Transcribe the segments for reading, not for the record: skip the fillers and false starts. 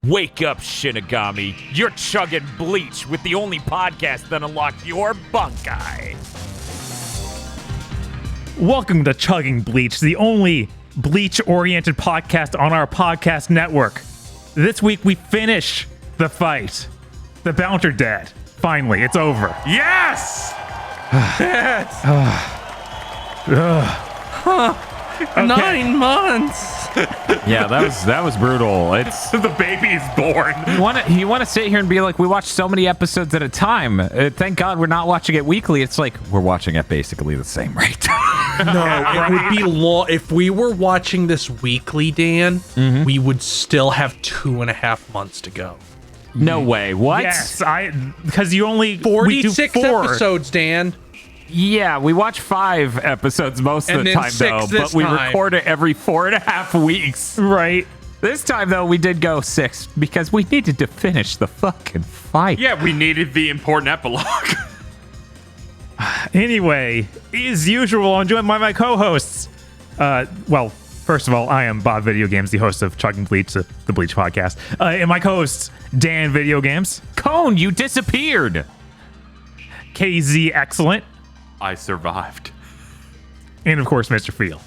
Wake up, Shinigami. You're chugging bleach with the only podcast that unlocks your bunkai. Welcome to Chugging Bleach, the only bleach-oriented podcast on our podcast network. This week we finish the fight. The Bount are dead. Finally, it's over. Yes! Okay. 9 months. Yeah, that was brutal. It's The baby is born. you want to sit here and be like, we watch so many episodes at a time. Thank God we're not watching it weekly. It's like we're watching at basically the same rate. No, it would be long. If we were watching this weekly, Dan, we would still have 2.5 months to go. No way. What? Yes, because you only 46 we do 4. episodes, Dan. Yeah, we watch 5 episodes most of And the then time, 6 though. this But we time. record it every 4.5 weeks. Right. This time, though, we did go 6 because we needed to finish the fucking fight. Yeah, we needed the important epilogue. Anyway, as usual, I'm joined by my co-hosts. Well, first of all, I am Bob Video Games, the host of Chugging Bleach, the Bleach podcast. And my co-host, Dan Video Games. Cone, you disappeared. KZ Excellent. I survived. And, of course, Mr. Field.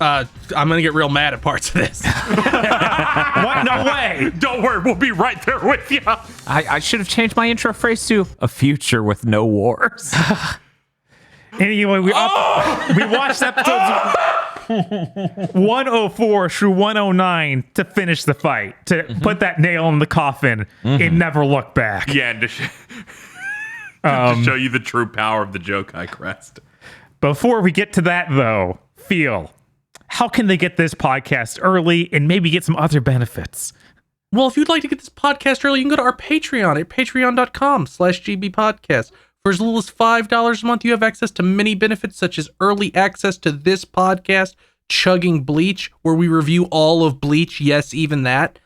I'm gonna get real mad at parts of this. What? No way! Don't worry, we'll be right there with you. I should have changed my intro phrase to a future with no wars. Anyway, we watched episodes 104 through 109 to finish the fight, to put that nail in the coffin and never look back. Yeah, and to show you the true power of the Jokai crest. Before we get to that, though, Feel, how can they get this podcast early and maybe get some other benefits? Well, if you'd like to get this podcast early, you can go to our Patreon at patreon.com/gbpodcast. For as little as $5 a month, you have access to many benefits, such as early access to this podcast, Chugging Bleach, where we review all of Bleach. Yes, even that.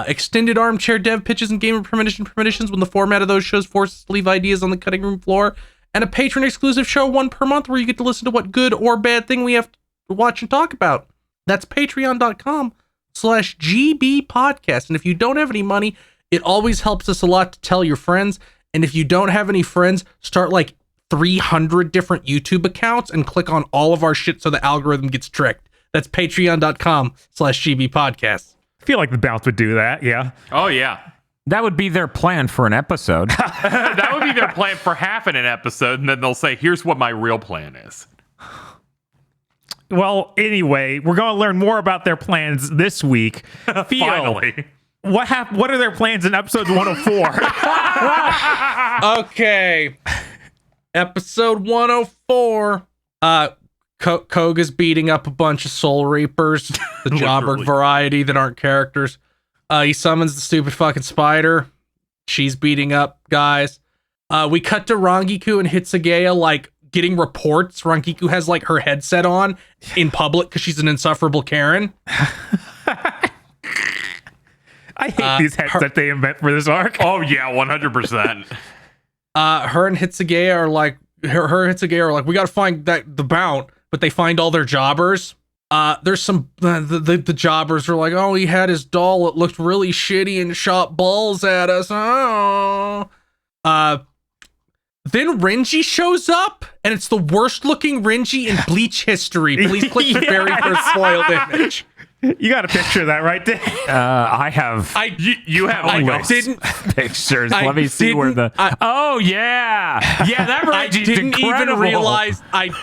Extended armchair dev pitches and gamer premonitions when the format of those shows forces us to leave ideas on the cutting room floor. And a patron exclusive show, one per month, where you get to listen to what good or bad thing we have to watch and talk about. That's patreon.com/gbpodcast. And if you don't have any money, it always helps us a lot to tell your friends. And if you don't have any friends, start like 300 different YouTube accounts and click on all of our shit so the algorithm gets tricked. That's patreon.com/gbpodcast. I feel like the Bounce would do that, yeah. Oh, yeah. That would be their plan for an episode. That would be their plan for half in an episode, and then they'll say, here's what my real plan is. Well, anyway, we're going to learn more about their plans this week. Feel, Finally. what are their plans in episode 104? Okay. Episode 104. Koga's beating up a bunch of Soul Reapers, the Jobber Literally. variety that aren't characters. He summons the stupid fucking spider. She's beating up guys. We cut to Rangiku and Hitsugaya like getting reports. Rangiku has like her headset on in public because she's an insufferable Karen. I hate these headsets they invent for this arc. Oh, yeah, 100%. Her and Hitsugaya are like, her and Hitsugaya are like, we gotta find the Bount, but they find all their jobbers. There's some the jobbers are like, oh, he had his doll, it looked really shitty and shot balls at us. Oh. Then Renji shows up, and it's the worst looking Renji in Bleach history. Please click the very first spoiled image. You got a picture of that, right, Dan? I have You have I like didn't pictures. I Let me see where didn't- the. Oh yeah, yeah. That I Reggie's didn't incredible. I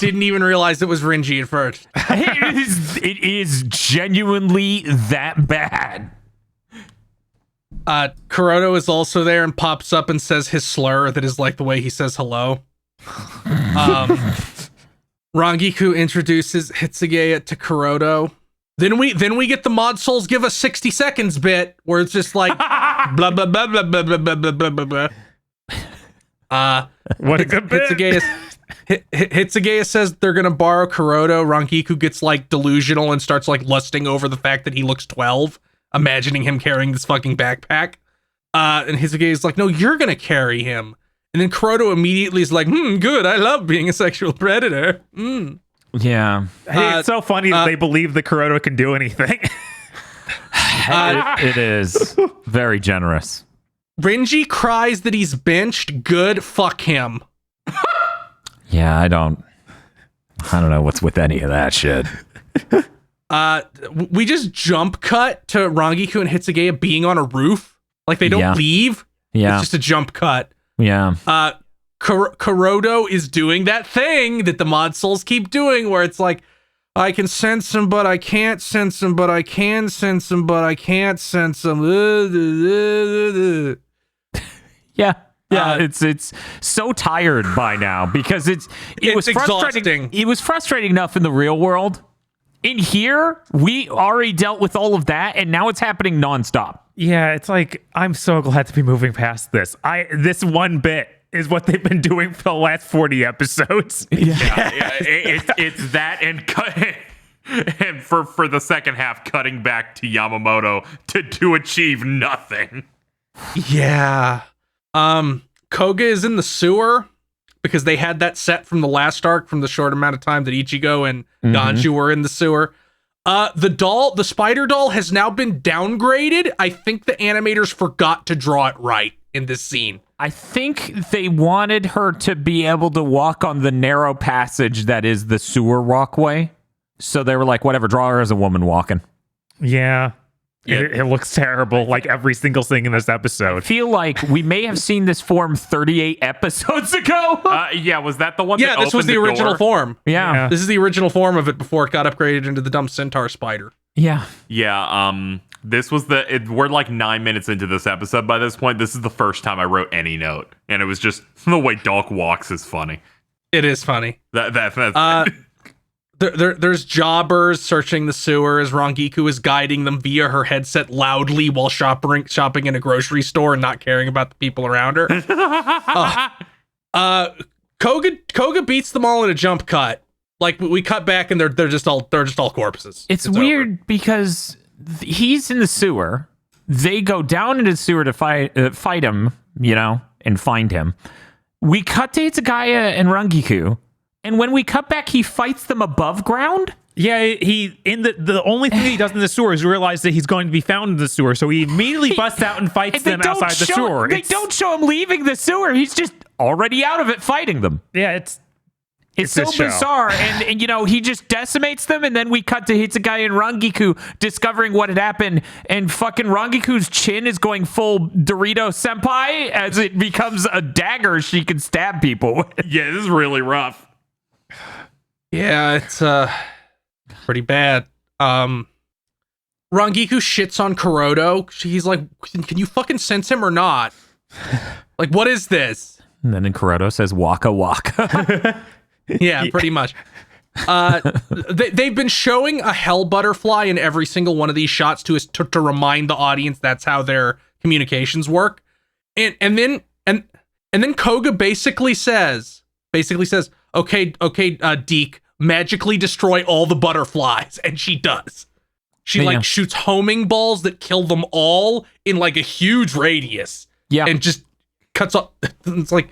didn't even realize it was Renji at first. It is genuinely that bad. Kuroto is also there and pops up and says his slur that is like the way he says hello. Rangiku introduces Hitsugaya to Kuroto. Then we get the Mod Souls give us 60 seconds bit where it's just like blah blah blah blah blah blah blah blah blah blah. What a good bit. Hitsugaya says they're gonna borrow Kuroto. Rangiku gets like delusional and starts like lusting over the fact that he looks 12, imagining him carrying this fucking backpack. And Hitsugaya's like, no, you're gonna carry him. And then Kuroto immediately is like, good, I love being a sexual predator. Yeah. Hey, it's so funny that they believe that Kuroto can do anything. It is very generous. Renji cries that he's benched. Good. Fuck him. Yeah, I don't know what's with any of that shit. We just jump cut to Rangiku and Hitsugeya being on a roof. Like they don't leave. Yeah. It's just a jump cut. Yeah. Kuroda is doing that thing that the mod souls keep doing where it's like, I can sense him, but I can't sense him, but I can sense him, but I can't sense him. Yeah. Yeah, it's so tired by now because it was frustrating. Exhausting. It was frustrating enough in the real world. In here, we already dealt with all of that, and now it's happening nonstop. Yeah, it's like, I'm so glad to be moving past this. This one bit is what they've been doing for the last 40 episodes. It's that and for the second half, cutting back to Yamamoto to achieve nothing. Yeah. Koga is in the sewer because they had that set from the last arc from the short amount of time that Ichigo and Ganju were in the sewer. The spider doll has now been downgraded. I think the animators forgot to draw it right in this scene. I think they wanted her to be able to walk on the narrow passage that is the sewer walkway. So they were like, whatever, draw her as a woman walking. Yeah. It looks terrible, like every single thing in this episode. I feel like we may have seen this form 38 episodes ago. Was that the one? Yeah, this was the original form. Yeah. This is the original form of it before it got upgraded into the dumb centaur spider. Yeah. Yeah. This was we're like 9 minutes into this episode by this point. This is the first time I wrote any note, and it was just the way Dolk walks is funny. It is funny. That's There's jobbers searching the sewer as Rangiku is guiding them via her headset loudly while shopping in a grocery store and not caring about the people around her. Koga beats them all in a jump cut. Like we cut back and they're just all corpses. It's weird because he's in the sewer. They go down into the sewer to fight him, and find him. We cut to Hitsugaya and Rangiku. And when we cut back, he fights them above ground? Yeah, the only thing he does in the sewer is realize that he's going to be found in the sewer, so he immediately busts out and fights them outside the sewer. They don't show him leaving the sewer. He's just already out of it fighting them. Yeah, it's so bizarre, and he just decimates them, and then we cut to Hitsugaya and Rangiku discovering what had happened, and fucking Rangiku's chin is going full Dorito Senpai as it becomes a dagger she can stab people with. Yeah, this is really rough. Yeah, it's pretty bad. Rangiku shits on Kuroda. He's like, can you fucking sense him or not? Like, what is this? And then Kuroda says, waka waka. Yeah, pretty much. They've been showing a hell butterfly in every single one of these shots to remind the audience that's how their communications work. And then Koga basically says, okay, Deke, magically destroy all the butterflies, and she does. She shoots homing balls that kill them all in like a huge radius. Yeah, and just cuts off. It's like,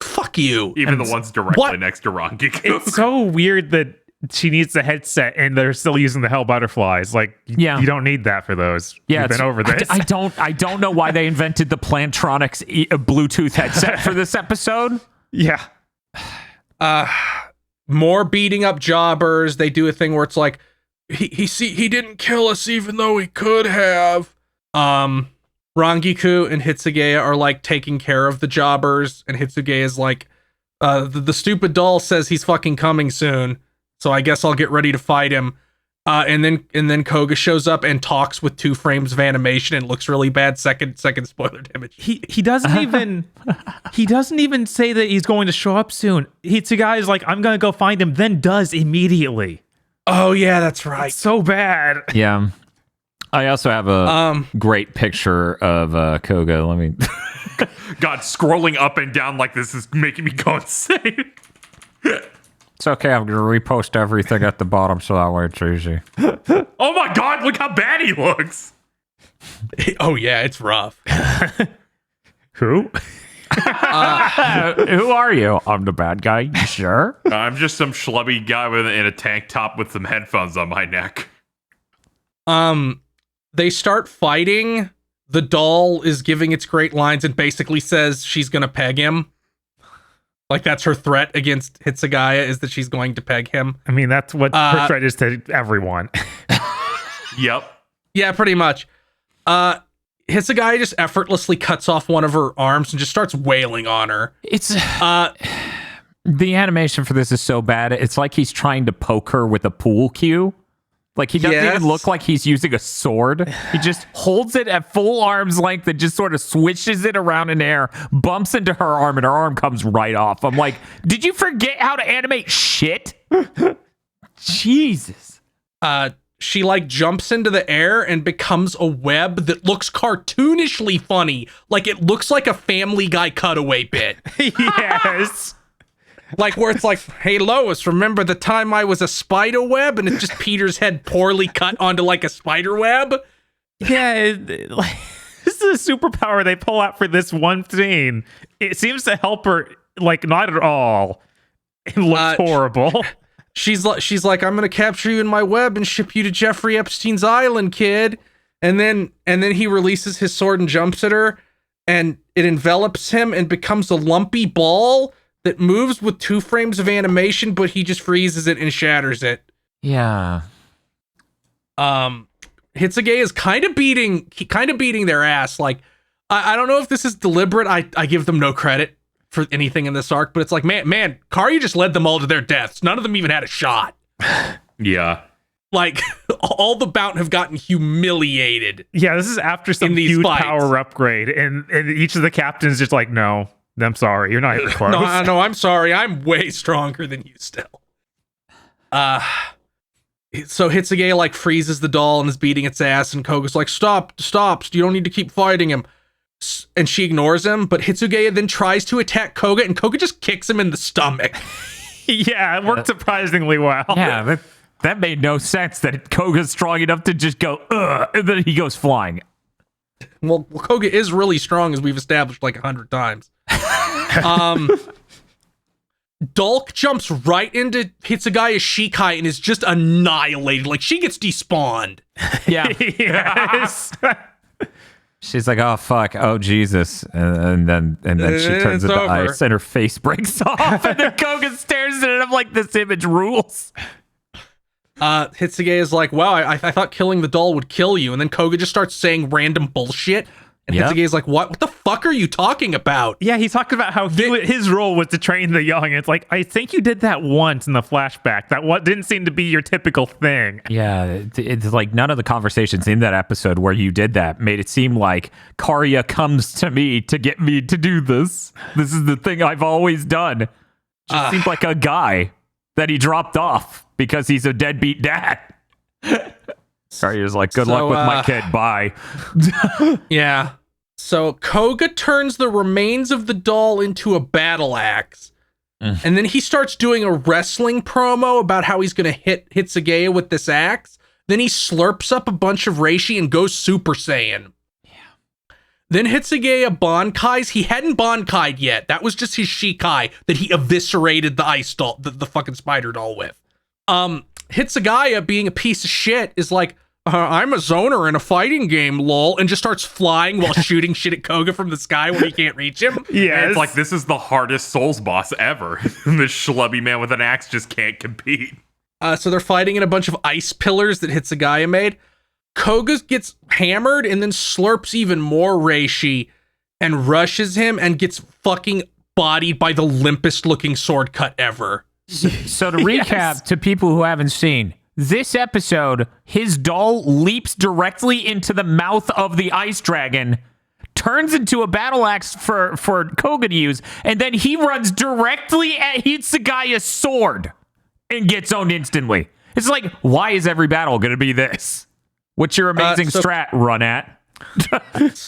fuck you. Even the ones directly next to Rangiku. It's so weird that she needs the headset and they're still using the hell butterflies. Like, you don't need that for those. Yeah, you've been over this. I don't know why they invented the Plantronics Bluetooth headset for this episode. Yeah. More beating up jobbers. They do a thing where it's like, he didn't kill us even though he could have. Rangiku and Hitsugaya are like taking care of the jobbers, and Hitsugeya is like, the stupid doll says he's fucking coming soon, so I guess I'll get ready to fight him. And then Koga shows up and talks with 2 frames of animation and looks really bad. Second spoiler damage. He doesn't even say that he's going to show up soon. Hitsugaya is like, I'm gonna go find him, then does immediately. Oh yeah, that's right. It's so bad. Yeah. I also have a great picture of Koga. Let me. God, scrolling up and down like this is making me go insane. It's okay. I'm going to repost everything at the bottom so that way it's easy. Oh my God, look how bad he looks. Oh yeah, it's rough. Who? Who are you? I'm the bad guy. You sure? I'm just some schlubby guy in a tank top with some headphones on my neck. They start fighting. The doll is giving its great lines and basically says she's going to peg him. Like, that's her threat against Hitsugaya, is that she's going to peg him. I mean, that's what her threat is to everyone. Yep. Yeah, pretty much. Hitsugaya just effortlessly cuts off one of her arms and just starts wailing on her. It's the animation for this is so bad. It's like he's trying to poke her with a pool cue. Like, he doesn't even look like he's using a sword. He just holds it at full arm's length and just sort of swishes it around in air, bumps into her arm, and her arm comes right off. I'm like, did you forget how to animate shit? Jesus. She like jumps into the air and becomes a web that looks cartoonishly funny. Like, it looks like a Family Guy cutaway bit. Yes. Like, where it's like, hey, Lois, remember the time I was a spider web? And it's just Peter's head poorly cut onto like a spider web. Yeah, like, this is a superpower they pull out for this one scene. It seems to help her, like, not at all. It looks horrible. She's like, I'm gonna capture you in my web and ship you to Jeffrey Epstein's island, kid. And then he releases his sword and jumps at her, and it envelops him and becomes a lumpy ball that moves with 2 frames of animation, but he just freezes it and shatters it. Yeah. Hitsuge is kind of beating their ass. Like, I don't know if this is deliberate. I give them no credit for anything in this arc, but it's like, man, Karya just led them all to their deaths. None of them even had a shot. Yeah. Like, all the Bount have gotten humiliated. Yeah, this is after some huge power upgrade, and each of the captains just like, no, I'm sorry, you're not even close. No, I'm sorry. I'm way stronger than you still. So Hitsuge like freezes the doll and is beating its ass, and Koga's like, stop, you don't need to keep fighting him. And she ignores him, but Hitsuge then tries to attack Koga, and Koga just kicks him in the stomach. Yeah, it worked surprisingly well. Yeah, that made no sense that Koga's strong enough to just go, ugh, and then he goes flying. Well, Koga is really strong, as we've established like 100 times. Dolk jumps right into Hitsugaya's Shikai and is just annihilated. Like, she gets despawned. Yeah. Yes. She's like, oh fuck, oh Jesus, and then she turns into ice and her face breaks off, and then Koga stares at it. I'm like, this image rules. Hitsuge is like, wow, I thought killing the doll would kill you, and then Koga just starts saying random bullshit. And Hitsuge is like, what the fuck are you talking about? Yeah, he's talking about how his role was to train the young. And it's like, I think you did that once in the flashback. That didn't seem to be your typical thing. Yeah, it's like none of the conversations in that episode where you did that made it seem like Karya comes to me to get me to do this. This is the thing I've always done. Just seems like a guy that he dropped off because he's a deadbeat dad. Karya's like, good luck with my kid. Bye. Yeah. So Koga turns the remains of the doll into a battle axe. And then he starts doing a wrestling promo about how he's going to hit Hitsuge with this axe. Then he slurps up a bunch of reishi and goes Super Saiyan. Yeah. Then Hitsuge Bankais. He hadn't Bankai'd yet. That was just his Shikai that he eviscerated the ice doll, the fucking spider doll with. Hitsugaya, being a piece of shit, is like, I'm a zoner in a fighting game, lol, and just starts flying while shooting shit at Koga from the sky where he can't reach him. Yeah, it's like, this is the hardest Souls boss ever. This schlubby man with an axe just can't compete. So they're fighting in a bunch of ice pillars that Hitsugaya made. Koga gets hammered and then slurps even more reishi and rushes him and gets fucking bodied by the limpest looking sword cut ever. So to recap, to people who haven't seen, this episode, his doll leaps directly into the mouth of the ice dragon, turns into a battle axe for Koga to use, and then he runs directly at Hitsugaya's sword and gets owned instantly. It's like, why is every battle going to be this? What's your amazing strat, run at?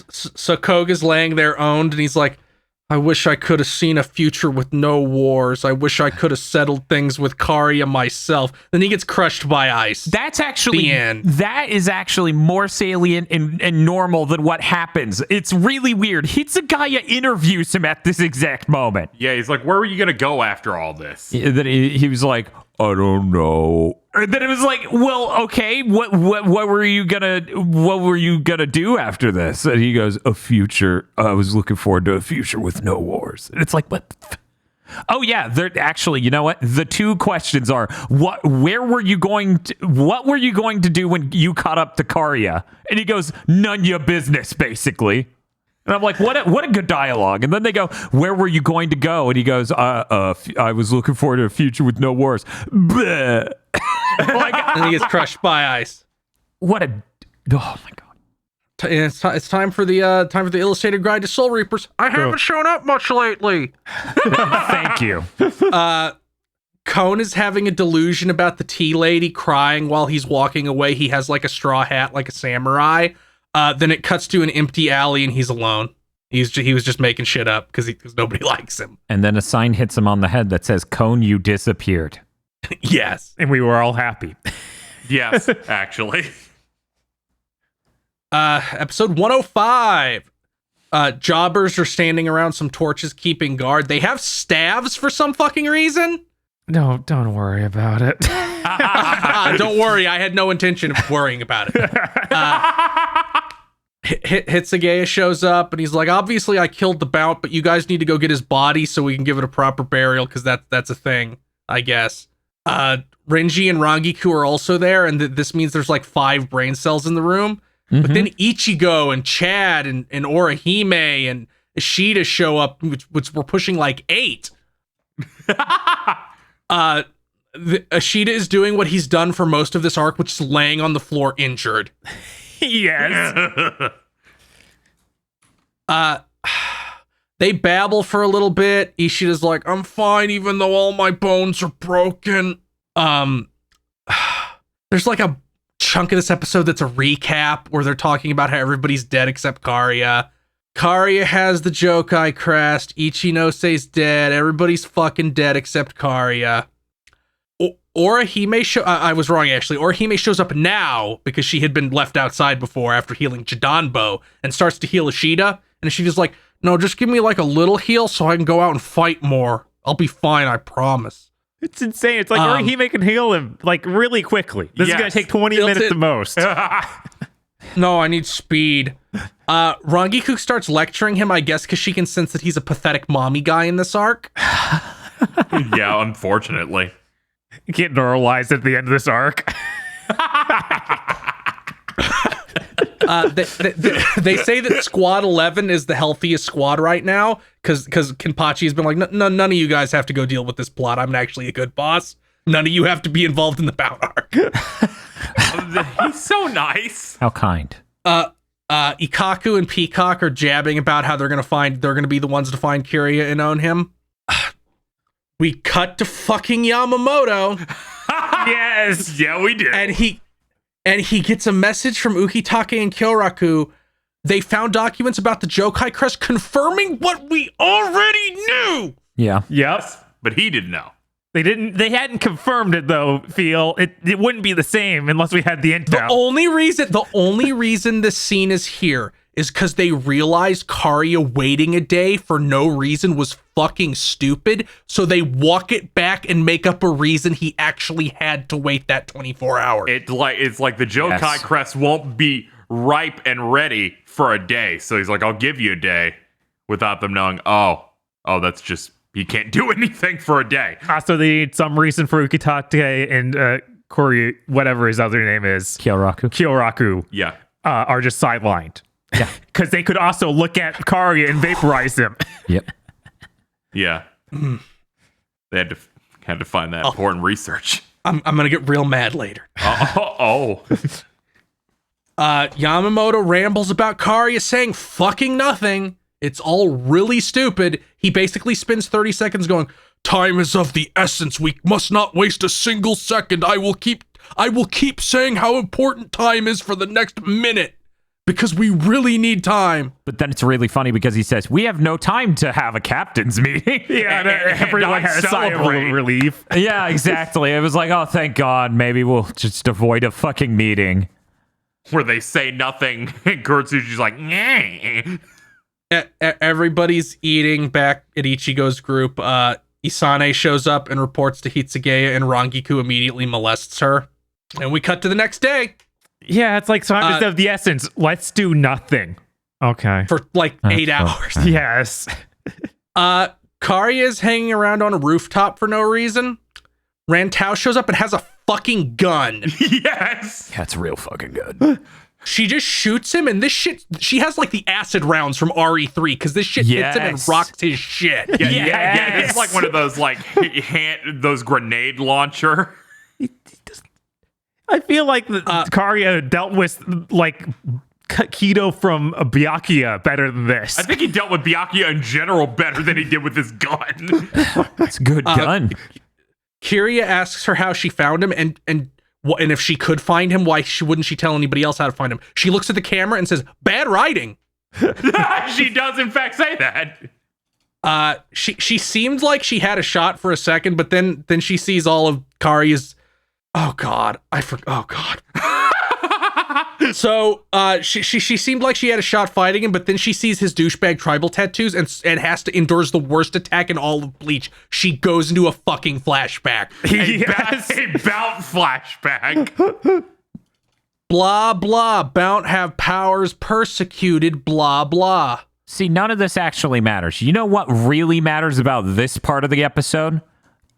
So Koga's laying there owned, and he's like, I wish I could have seen a future with no wars. I wish I could have settled things with Karya myself. Then he gets crushed by ice. That's actually the end. That is actually more salient and normal than what happens. It's really weird. Hitsugaya interviews him at this exact moment. Yeah, he's like, where are you going to go after all this? Then he was like, I don't know. And then it was like, well, okay, what were you gonna do after this? And he goes, a future. I was looking forward to a future with no wars. And it's like, what? Oh yeah, they're actually, you know what? The two questions are what were you going to do when you caught up to Karya? And he goes, none your business, basically. And I'm like, what a good dialogue. And then they go, where were you going to go? And he goes, I was looking forward to a future with no wars. Bleh. And he gets crushed by ice. What a oh my god. It's time for the illustrated guide to Soul Reapers. I haven't shown up much lately. Thank you. Cone is having a delusion about the tea lady crying while he's walking away. He has like a straw hat, like a samurai. Then it cuts to an empty alley and he's alone. He was just making shit up because nobody likes him. And then a sign hits him on the head that says, Cone, you disappeared. Yes. And we were all happy. Yes, actually. Episode 105. Jobbers are standing around some torches keeping guard. They have staves for some fucking reason. No, don't worry about it. Don't worry, I had no intention of worrying about it. Hitsugeya shows up and he's like, obviously I killed the Bount, but you guys need to go get his body so we can give it a proper burial because that's a thing, I guess. Renji and Rangiku are also there, and this means there's like 5 brain cells in the room. Mm-hmm. But then Ichigo and Chad and Orihime and Ishida show up, which we're pushing like 8. Ishida is doing what he's done for most of this arc, which is laying on the floor injured. Yes. They babble for a little bit. Ishida's like, I'm fine even though all my bones are broken. There's like a chunk of this episode that's a recap where they're talking about how everybody's dead except Karya. Karya has the Jokai crest. Ichinose dead. Everybody's fucking dead except Karya. Orihime I was wrong, actually. Orihime shows up now because she had been left outside before after healing Jidanbo and starts to heal Ishida. And Ishida's like, no, just give me like a little heal so I can go out and fight more. I'll be fine, I promise. It's insane. It's like Orihime can heal him like really quickly. This is going to take 20 minutes the most. No, I need speed. Rangiku starts lecturing him, I guess, because she can sense that he's a pathetic mommy guy in this arc. Yeah, unfortunately. You get neuralized at the end of this arc. They say that Squad 11 is the healthiest squad right now because Kenpachi has been like, none of you guys have to go deal with this plot. I'm actually a good boss. None of you have to be involved in the Bount arc. He's so nice. How kind. Ikaku and Peacock are jabbing about how they're gonna be the ones to find Kirya and own him. We cut to fucking Yamamoto. Yes. Yeah, we did. And he gets a message from Ukitake and Kyoraku. They found documents about the Jokai crest confirming what we already knew. Yeah. Yep. But he didn't know. They hadn't confirmed it though, Phil. It wouldn't be the same unless we had the intel. The only reason this scene is here is because they realized Karya waiting a day for no reason was fucking stupid, so they walk it back and make up a reason he actually had to wait that 24 hours. It's like the Jokai crest won't be ripe and ready for a day, so he's like, I'll give you a day without them knowing, oh, that's just, you can't do anything for a day. So they need some reason for Ukitake and Kori, whatever his other name is. Kyoraku. Yeah. Are just sidelined. Yeah. Because they could also look at Karya and vaporize him. Yep. Yeah. They had to find that important research. I'm gonna get real mad later. Yamamoto rambles about Karya saying fucking nothing. It's all really stupid. He basically spends 30 seconds going, time is of the essence. We must not waste a single second. I will keep saying how important time is for the next minute. Because we really need time. But then it's really funny because he says, we have no time to have a captain's meeting. Yeah, everyone had a sigh of relief. Yeah, exactly. It was like, oh, thank God. Maybe we'll just avoid a fucking meeting. Where they say nothing and Kurtsuchi's like, nah. Everybody's eating back at Ichigo's group. Isane shows up and reports to Hitsugeya, and Rangiku immediately molests her. And we cut to the next day. Yeah, it's like time is of the essence. Let's do nothing. Okay. For like 8 hours. Yes. Karya's hanging around on a rooftop for no reason. Rantau shows up and has a fucking gun. Yes. That's real fucking good. She just shoots him, and this shit, she has like the acid rounds from RE3, because this shit hits him and rocks his shit. Yeah. It's like one of those like those grenade launcher. I feel like Karya dealt with like Keto from Byakuya better than this. I think he dealt with Byakuya in general better than he did with his gun. That's good gun. Kiria asks her how she found him, and if she could find him, why wouldn't she tell anybody else how to find him? She looks at the camera and says, "Bad writing." She does in fact say that. She seemed like she had a shot for a second, but then she sees all of Karya's. Oh God, oh God. So she seemed like she had a shot fighting him, but then she sees his douchebag tribal tattoos and has to endures the worst attack in all of Bleach. She goes into a fucking flashback. A Bount flashback. Blah blah. Bount have powers persecuted. Blah blah. See, none of this actually matters. You know what really matters about this part of the episode?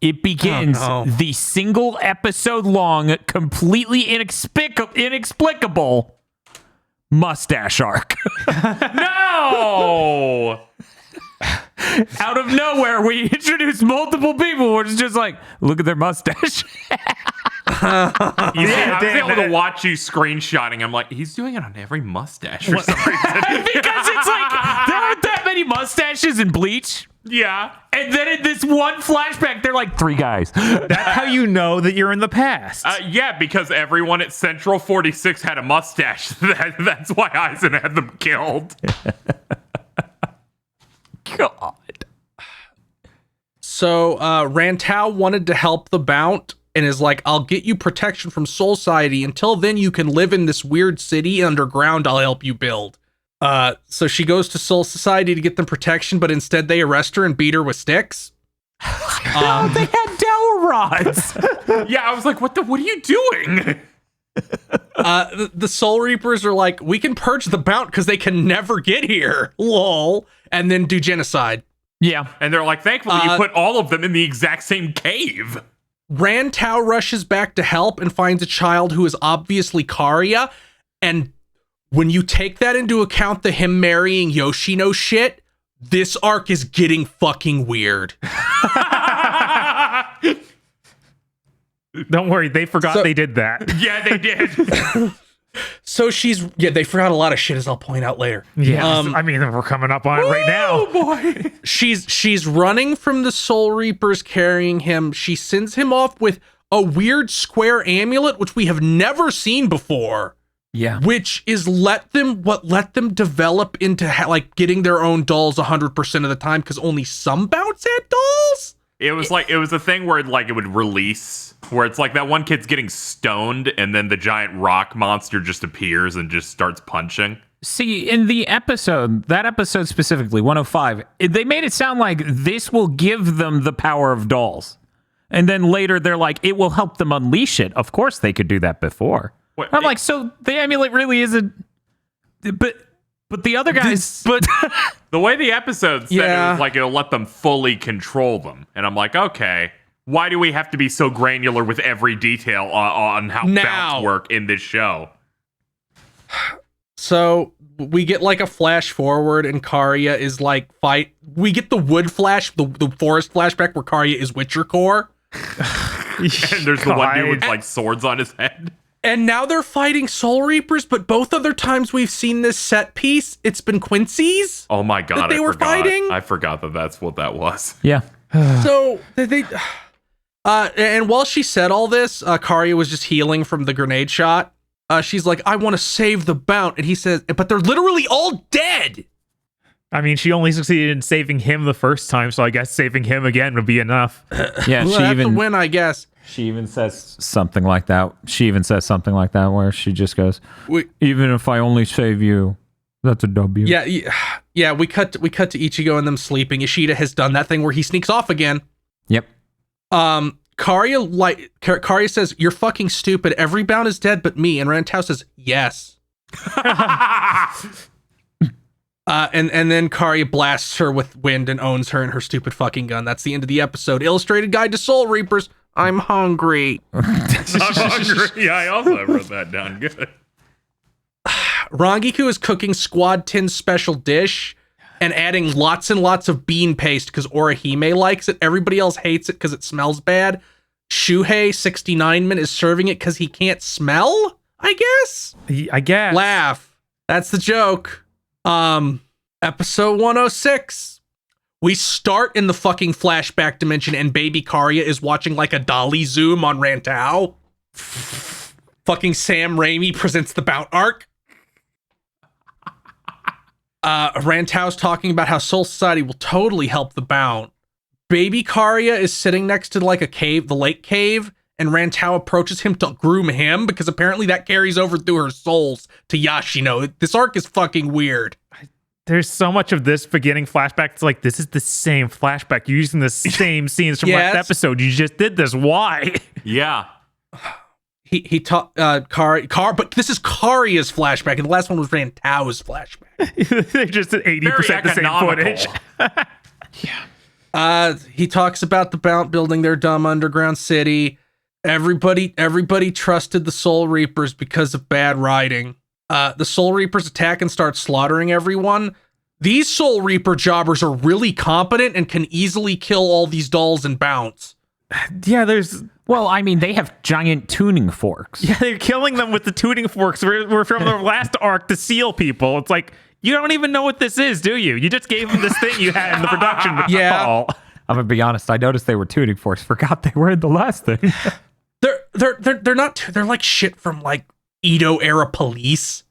It begins the single episode long, completely inexplicable Mustache Arc. No! Out of nowhere, we introduce multiple people. We're just like, look at their mustache. I was able to watch you screenshotting. I'm like, he's doing it on every mustache for some reason. Because it's like, there aren't that many mustaches in Bleach. Yeah. And then in this one flashback, they're like 3 guys. That's how you know that you're in the past. Yeah, because everyone at Central 46 had a mustache. That's why Eisen had them killed. God. So Rantau wanted to help the Bount and is like, I'll get you protection from Soul Society. Until then, you can live in this weird city underground I'll help you build. So she goes to Soul Society to get them protection, but instead they arrest her and beat her with sticks. They had dowel rods. Yeah, I was like, what are you doing? The Soul Reapers are like, we can purge the Bount because they can never get here. Lol. And then do genocide. Yeah. And they're like, thankfully you put all of them in the exact same cave. Rantau rushes back to help and finds a child who is obviously Karya. And when you take that into account, the him marrying Yoshino shit, this arc is getting fucking weird. Don't worry, they forgot they did that. Yeah, they did. So they forgot a lot of shit, as I'll point out later. Yeah, I mean, we're coming up on it right now. Oh boy. She's running from the Soul Reapers carrying him. She sends him off with a weird square amulet, which we have never seen before. Yeah. Which is let them develop into like getting their own dolls 100% of the time, because only some Bounts had dolls. It was a thing where like it would release, where it's like that one kid's getting stoned and then the giant rock monster just appears and just starts punching. See, in that episode specifically, 105, they made it sound like this will give them the power of dolls. And then later they're like, it will help them unleash it. Of course they could do that before. I'm like, so the amulet really isn't, but the other guys, but the way the episode said it was like it'll let them fully control them, and I'm like, okay, why do we have to be so granular with every detail on how Bounts work in this show? So we get like a flash forward, and Karya is like we get the wood flash, the forest flashback where Karya is Witcher core, and there's the one dude with like swords on his head. And now they're fighting Soul Reapers, but both other times we've seen this set piece, it's been Quincy's. Oh my god, they were fighting. I forgot that's what that was. Yeah. So and while she said all this, Karya was just healing from the grenade shot. She's like, I want to save the Bount, and he says, but they're literally all dead. I mean, she only succeeded in saving him the first time, so I guess saving him again would be enough. Yeah, well, that's a win, I guess. She even says something like that. Where she just goes, even if I only save you, that's a W. Yeah. We cut to Ichigo and them sleeping. Ishida has done that thing where he sneaks off again. Yep. Karya says, "You're fucking stupid. Every Bount is dead but me." And Rantau says, "Yes." And then Karya blasts her with wind and owns her and her stupid fucking gun. That's the end of the episode. Illustrated Guide to Soul Reapers. I'm hungry. I'm hungry. Yeah, I also wrote that down. Good. Rangiku is cooking Squad 10's special dish and adding lots and lots of bean paste because Orihime likes it. Everybody else hates it because it smells bad. Shuhei 69man is serving it because he can't smell, I guess? I guess. Laugh. That's the joke. Episode 106. We start in the fucking flashback dimension and baby Karya is watching like a dolly zoom on Rantau. Fucking Sam Raimi presents the Bount arc. Rantau's talking about how Soul Society will totally help the Bount. Baby Karya is sitting next to like a cave, the lake cave, and Rantau approaches him to groom him because apparently that carries over through her souls to Yashino. This arc is fucking weird. There's so much of this beginning flashback. It's like, this is the same flashback. You're using the same scenes from last episode. You just did this. Why? Yeah. He taught but this is Karya's flashback, and the last one was Rantau's flashback. They're just at 80% the same footage. Yeah. He talks about the Bount building their dumb underground city. Everybody trusted the Soul Reapers because of bad writing. The Soul Reapers attack and start slaughtering everyone. These Soul Reaper jobbers are really competent and can easily kill all these dolls and Bounts. Yeah, well, I mean, they have giant tuning forks. Yeah, they're killing them with the tuning forks. We're from the last arc, the seal people. It's like, you don't even know what this is, do you? You just gave them this thing you had in the production. Yeah. I'm gonna be honest. I noticed they were tuning forks. Forgot they were in the last thing. They're not. They're like shit from like Edo era police.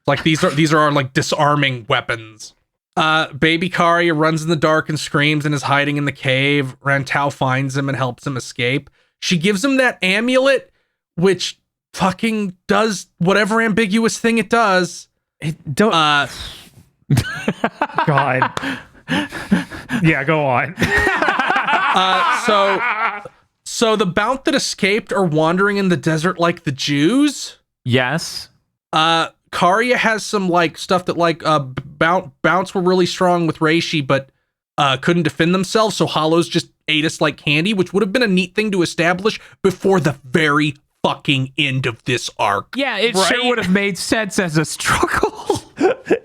Like these are like disarming weapons. Baby Karya runs in the dark and screams and is hiding in the cave. Rantau finds him and helps him escape. She gives him that amulet, which fucking does whatever ambiguous thing it does. It don't. God. Yeah, go on. So the Bount that escaped are wandering in the desert like the Jews. Yes. Karya has some like stuff that like Bounts were really strong with Reishi, but couldn't defend themselves. So Hollows just ate us like candy, which would have been a neat thing to establish before the very fucking end of this arc. Yeah, it sure would have made sense as a struggle.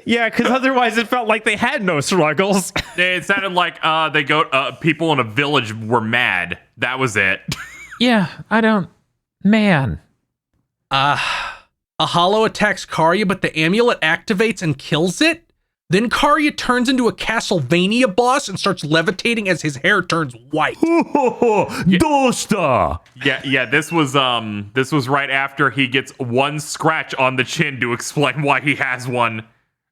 Yeah, because otherwise it felt like they had no struggles. It sounded like people in a village were mad. That was it. Yeah, man. A Hollow attacks Karya, but the amulet activates and kills it. Then Karya turns into a Castlevania boss and starts levitating as his hair turns white. Dosta. Yeah. This was right after he gets one scratch on the chin to explain why he has one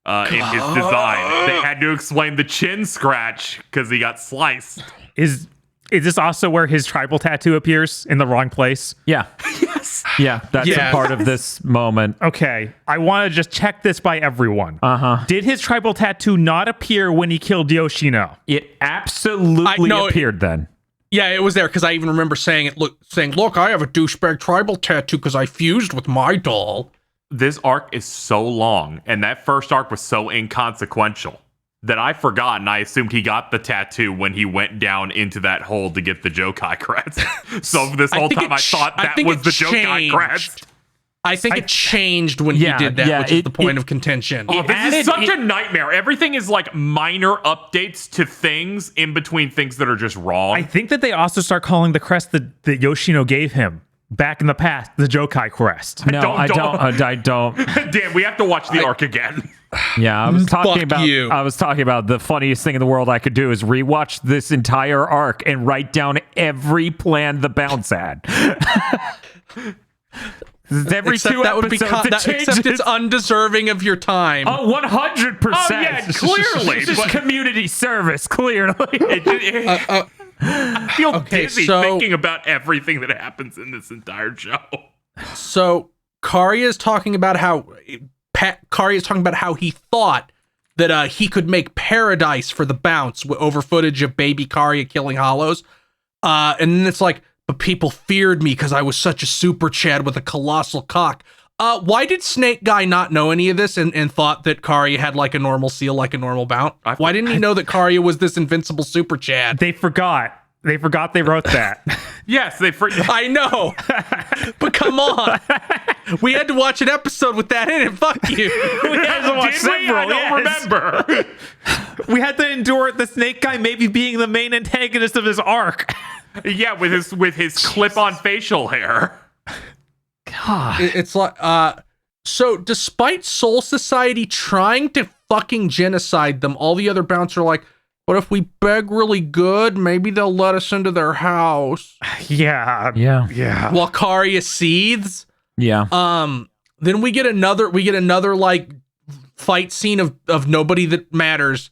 in his design. They had to explain the chin scratch because he got sliced. Is this also where his tribal tattoo appears in the wrong place? Yeah. Yes. Yeah, that's a part of this moment. Okay, I want to just check this by everyone. Did his tribal tattoo not appear when he killed Yoshino? It absolutely appeared then. Yeah, it was there because I even remember saying, look, I have a douchebag tribal tattoo because I fused with my doll. This arc is so long, and that first arc was so inconsequential that I forgot, and I assumed he got the tattoo when he went down into that hole to get the Jokai crest. So this whole time I thought that was the Jokai crest. I think it changed when he did that, which is the point of contention. Oh, this is such a nightmare. Everything is like minor updates to things in between things that are just wrong. I think that they also start calling the crest that Yoshino gave him back in the past the Jokai crest. No, I don't. Damn, we have to watch the arc again. Yeah, I was talking about the funniest thing in the world I could do is rewatch this entire arc and write down every plan the Bounts had. Except it's undeserving of your time. Oh, 100%. Oh, yeah, clearly. This is community service, clearly. I feel dizzy thinking about everything that happens in this entire show. So Karya is talking about how he thought that he could make paradise for the Bounts over footage of baby Karya killing Hollows. And then it's like, but people feared me because I was such a super Chad with a colossal cock. Why did Snake Guy not know any of this and thought that Karya had like a normal seal, like a normal Bount? Why didn't he know that Karya was this invincible super Chad? They forgot. They forgot they wrote that. Yes, they forgot. I know. But come on. We had to watch an episode with that in it. Fuck you. We had to watch several. I don't remember. We had to endure the Snake Guy maybe being the main antagonist of his arc. Yeah, with his clip-on facial hair. God. It's like, so despite Soul Society trying to fucking genocide them, all the other Bounts are like, but if we beg really good, maybe they'll let us into their house. Yeah. While Karya seethes. Yeah. Then we get another like fight scene of Nobody That Matters,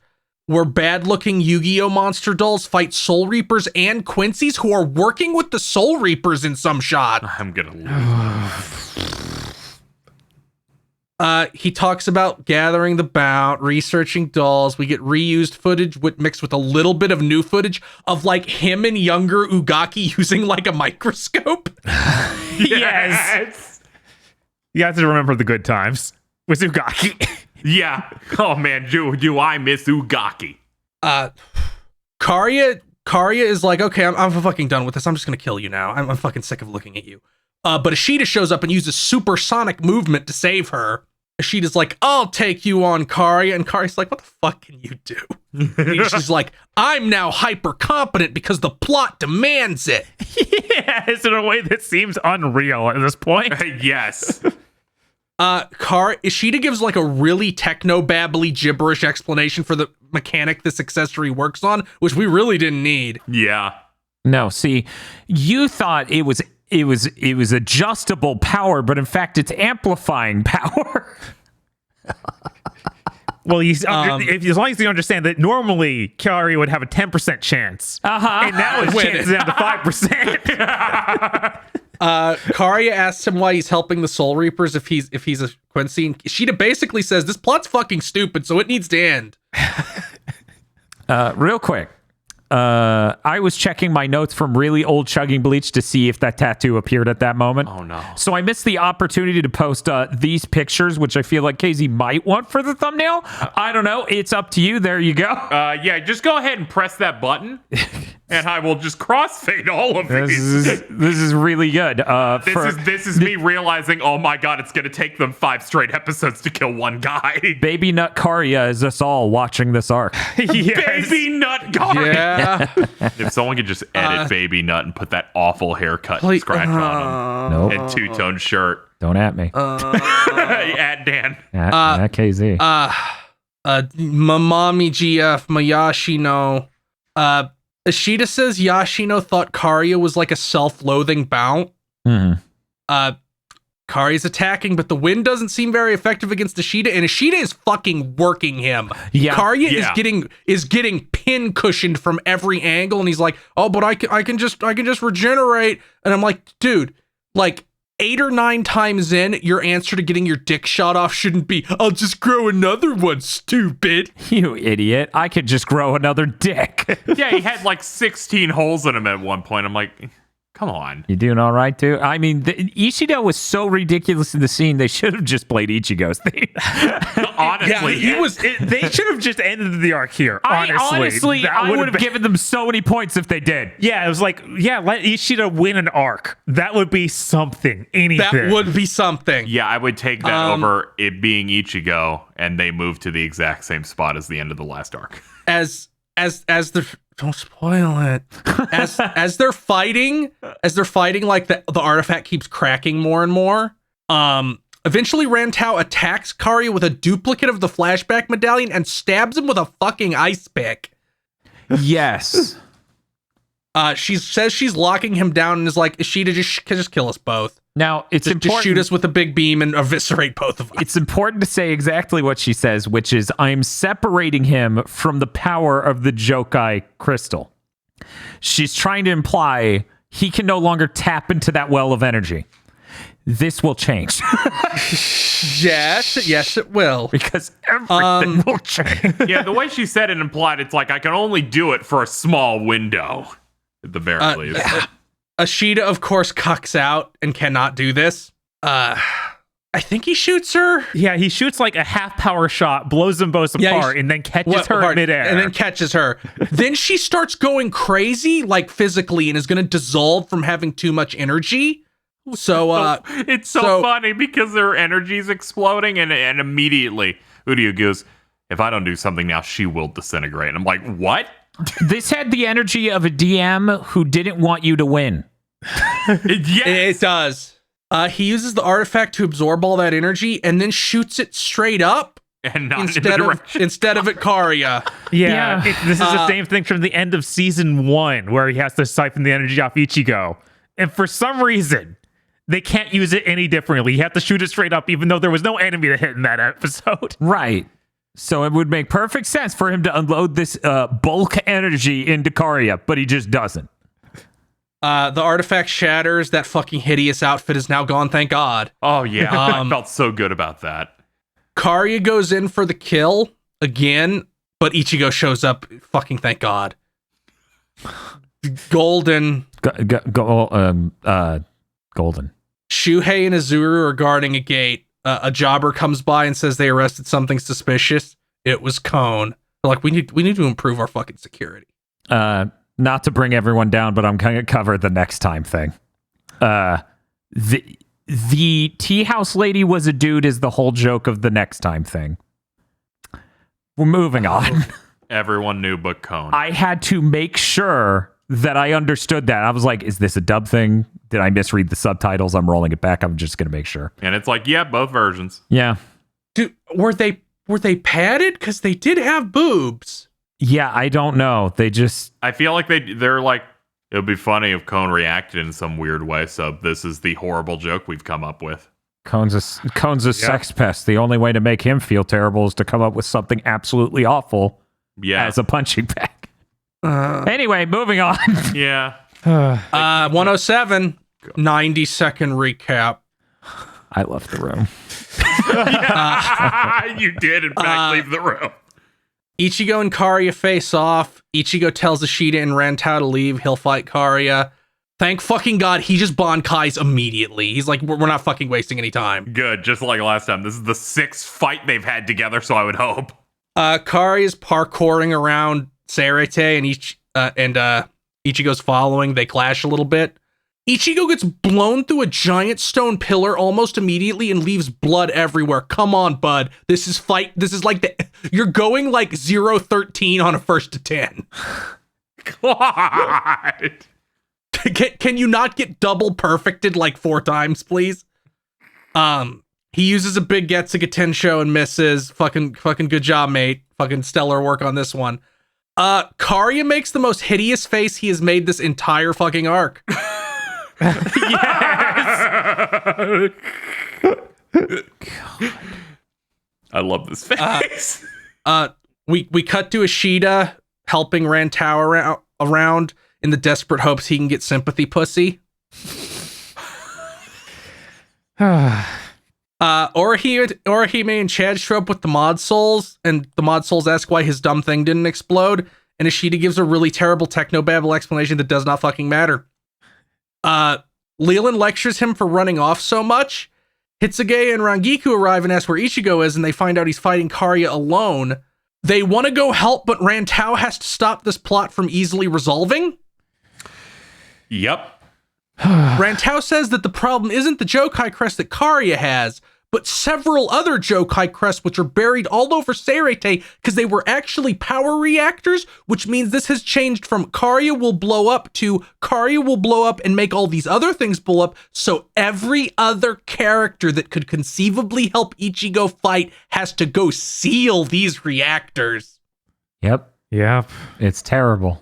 where bad-looking Yu-Gi-Oh monster dolls fight Soul Reapers and Quincy's, who are working with the Soul Reapers in some shot. I'm gonna lose. He talks about gathering the Bount, researching dolls. We get reused footage mixed with a little bit of new footage of like him and younger Ugaki using like a microscope. Yes. You have to remember the good times with Ugaki. Yeah. Oh man, do I miss Ugaki? Karya is like, okay, I'm fucking done with this. I'm just gonna kill you now. I'm fucking sick of looking at you. But Ishida shows up and uses supersonic movement to save her. Ishida's like, I'll take you on, Karya. And Karya's like, what the fuck can you do? And she's like, I'm now hyper competent because the plot demands it. Yes, in a way that seems unreal at this point. Yes. Ishida gives like a really techno-babbly gibberish explanation for the mechanic this accessory works on, which we really didn't need. Yeah. No, see, you thought it was adjustable power, but in fact it's amplifying power. Well, as long as you understand that normally Karya would have a 10% chance. And now his chance is down to 5%. Karya asks him why he's helping the Soul Reapers if he's a Quincy. And Ishida basically says this plot's fucking stupid, so it needs to end. Real quick. I was checking my notes from really old Chugging Bleach to see if that tattoo appeared at that moment. Oh no. So I missed the opportunity to post these pictures, which I feel like KZ might want for the thumbnail. I don't know. It's up to you. There you go. Yeah, just go ahead and press that button and I will just crossfade all of these. This is really good. This is me realizing, oh my god, it's gonna take them 5 straight episodes to kill one guy. Baby Nut Karya is us all watching this arc. Yes. Baby Nut Karya. Yeah. If someone could just edit Baby Nut and put that awful haircut and scratch on him Nope. and two-tone shirt. Don't at me. At Dan. At KZ. Mamami GF, Mayashino. Ishida says Yashino thought Karya was like a self-loathing Bount. Mm-hmm. Karya's attacking, but the wind doesn't seem very effective against Ishida, and Ishida is fucking working him. Yeah. Karya Yeah. is getting pin cushioned from every angle, and he's like, "Oh, but I can just regenerate." And I'm like, dude, like 8 or 9 times in, your answer to getting your dick shot off shouldn't be, "I'll just grow another one, stupid." You idiot. I could just grow another dick. Yeah, he had like 16 holes in him at one point. I'm like, come on. You doing all right, too? I mean, Ishido was so ridiculous in the scene, they should have just played Ichigo's theme. Honestly, They should have just ended the arc here. Honestly, I would have given them so many points if they did. Yeah, it was like, let Ishida win an arc. That would be something. Anything. That would be something. Yeah, I would take that over it being Ichigo, and they move to the exact same spot as the end of the last arc. As the don't spoil it. As they're fighting, like the artifact keeps cracking more and more. Eventually Rantau attacks Karya with a duplicate of the flashback medallion and stabs him with a fucking ice pick. Yes. She says she's locking him down and is like, Ishida, just kill us both. Now, it's important. Just shoot us with a big beam and eviscerate both of us. It's important to say exactly what she says, which is, I'm separating him from the power of the Jokai crystal. She's trying to imply he can no longer tap into that well of energy. This will change. Yes, it will. Because everything will change. Yeah, the way she said it implied it's like, I can only do it for a small window, at the very least. Ashita, of course, cucks out and cannot do this. I think he shoots her. Yeah, he shoots like a half power shot, blows them both apart, and then catches her in midair. And then catches her. Then she starts going crazy, like physically, and is going to dissolve from having too much energy. So it's so funny because their energy's exploding, and immediately Udio goes, "If I don't do something now, she will disintegrate." And I'm like, "What?" This had the energy of a DM who didn't want you to win. It does. He uses the artifact to absorb all that energy and then shoots it straight up and not instead of at Karya. Yeah. This is the same thing from the end of season 1 where he has to siphon the energy off Ichigo. And for some reason, they can't use it any differently. You have to shoot it straight up even though there was no enemy to hit in that episode. Right. So it would make perfect sense for him to unload this bulk energy into Karya, but he just doesn't. The artifact shatters. That fucking hideous outfit is now gone, thank God. Oh, yeah. I felt so good about that. Karya goes in for the kill again, but Ichigo shows up. Fucking thank God. Golden. Golden. Shuhei and Azuru are guarding a gate. A jobber comes by and says they arrested something suspicious. It was Cone. They're like, we need to improve our fucking security. Not to bring everyone down, but I'm going to cover the next time thing. The tea house lady was a dude is the whole joke of the next time thing. We're moving on. Everyone knew but Cone. I had to make sure that I understood that. I was like, is this a dub thing? Did I misread the subtitles? I'm rolling it back. I'm just going to make sure. And it's like, yeah, both versions. Yeah. Dude, were they padded? Because they did have boobs. Yeah, I don't know. They just... I feel like they're like, it would be funny if Cone reacted in some weird way, so this is the horrible joke we've come up with. Cone's a sex pest. The only way to make him feel terrible is to come up with something absolutely awful as a punching bag. Anyway, moving on. Yeah. 107, 90-second recap. I left the room. You did, in fact, leave the room. Ichigo and Karya face off. Ichigo tells Ashita and Rantau to leave. He'll fight Karya. Thank fucking God, he just Bankais immediately. He's like, we're not fucking wasting any time. Good, just like last time. This is the 6th fight they've had together, so I would hope. Karya's parkouring around Sarete and Ichigo's following. They clash a little bit. Ichigo gets blown through a giant stone pillar almost immediately and leaves blood everywhere. Come on, bud. This is like you're going like 0-13 on a 1st to 10. God. Can you not get double perfected like 4 times, please? He uses a big Getsuga Tensho and misses. Fucking good job, mate. Fucking stellar work on this one. Karya makes the most hideous face he has made this entire fucking arc. Yes. I love this face. We cut to Ashita helping Rantau around in the desperate hopes he can get sympathy pussy. Orihime and Chad show up with the mod souls, and the mod souls ask why his dumb thing didn't explode, and Ashita gives a really terrible technobabble explanation that does not fucking matter. Leland lectures him for running off so much. Hitsuge and Rangiku arrive and ask where Ichigo is, and they find out he's fighting Karya alone. They want to go help, but Rantau has to stop this plot from easily resolving. Yep. Rantau says that the problem isn't the Jokai crest that Karya has, but several other Jokai crests which are buried all over Sarete because they were actually power reactors, which means this has changed from Karya will blow up to Karya will blow up and make all these other things blow up, so every other character that could conceivably help Ichigo fight has to go seal these reactors. Yep. It's terrible.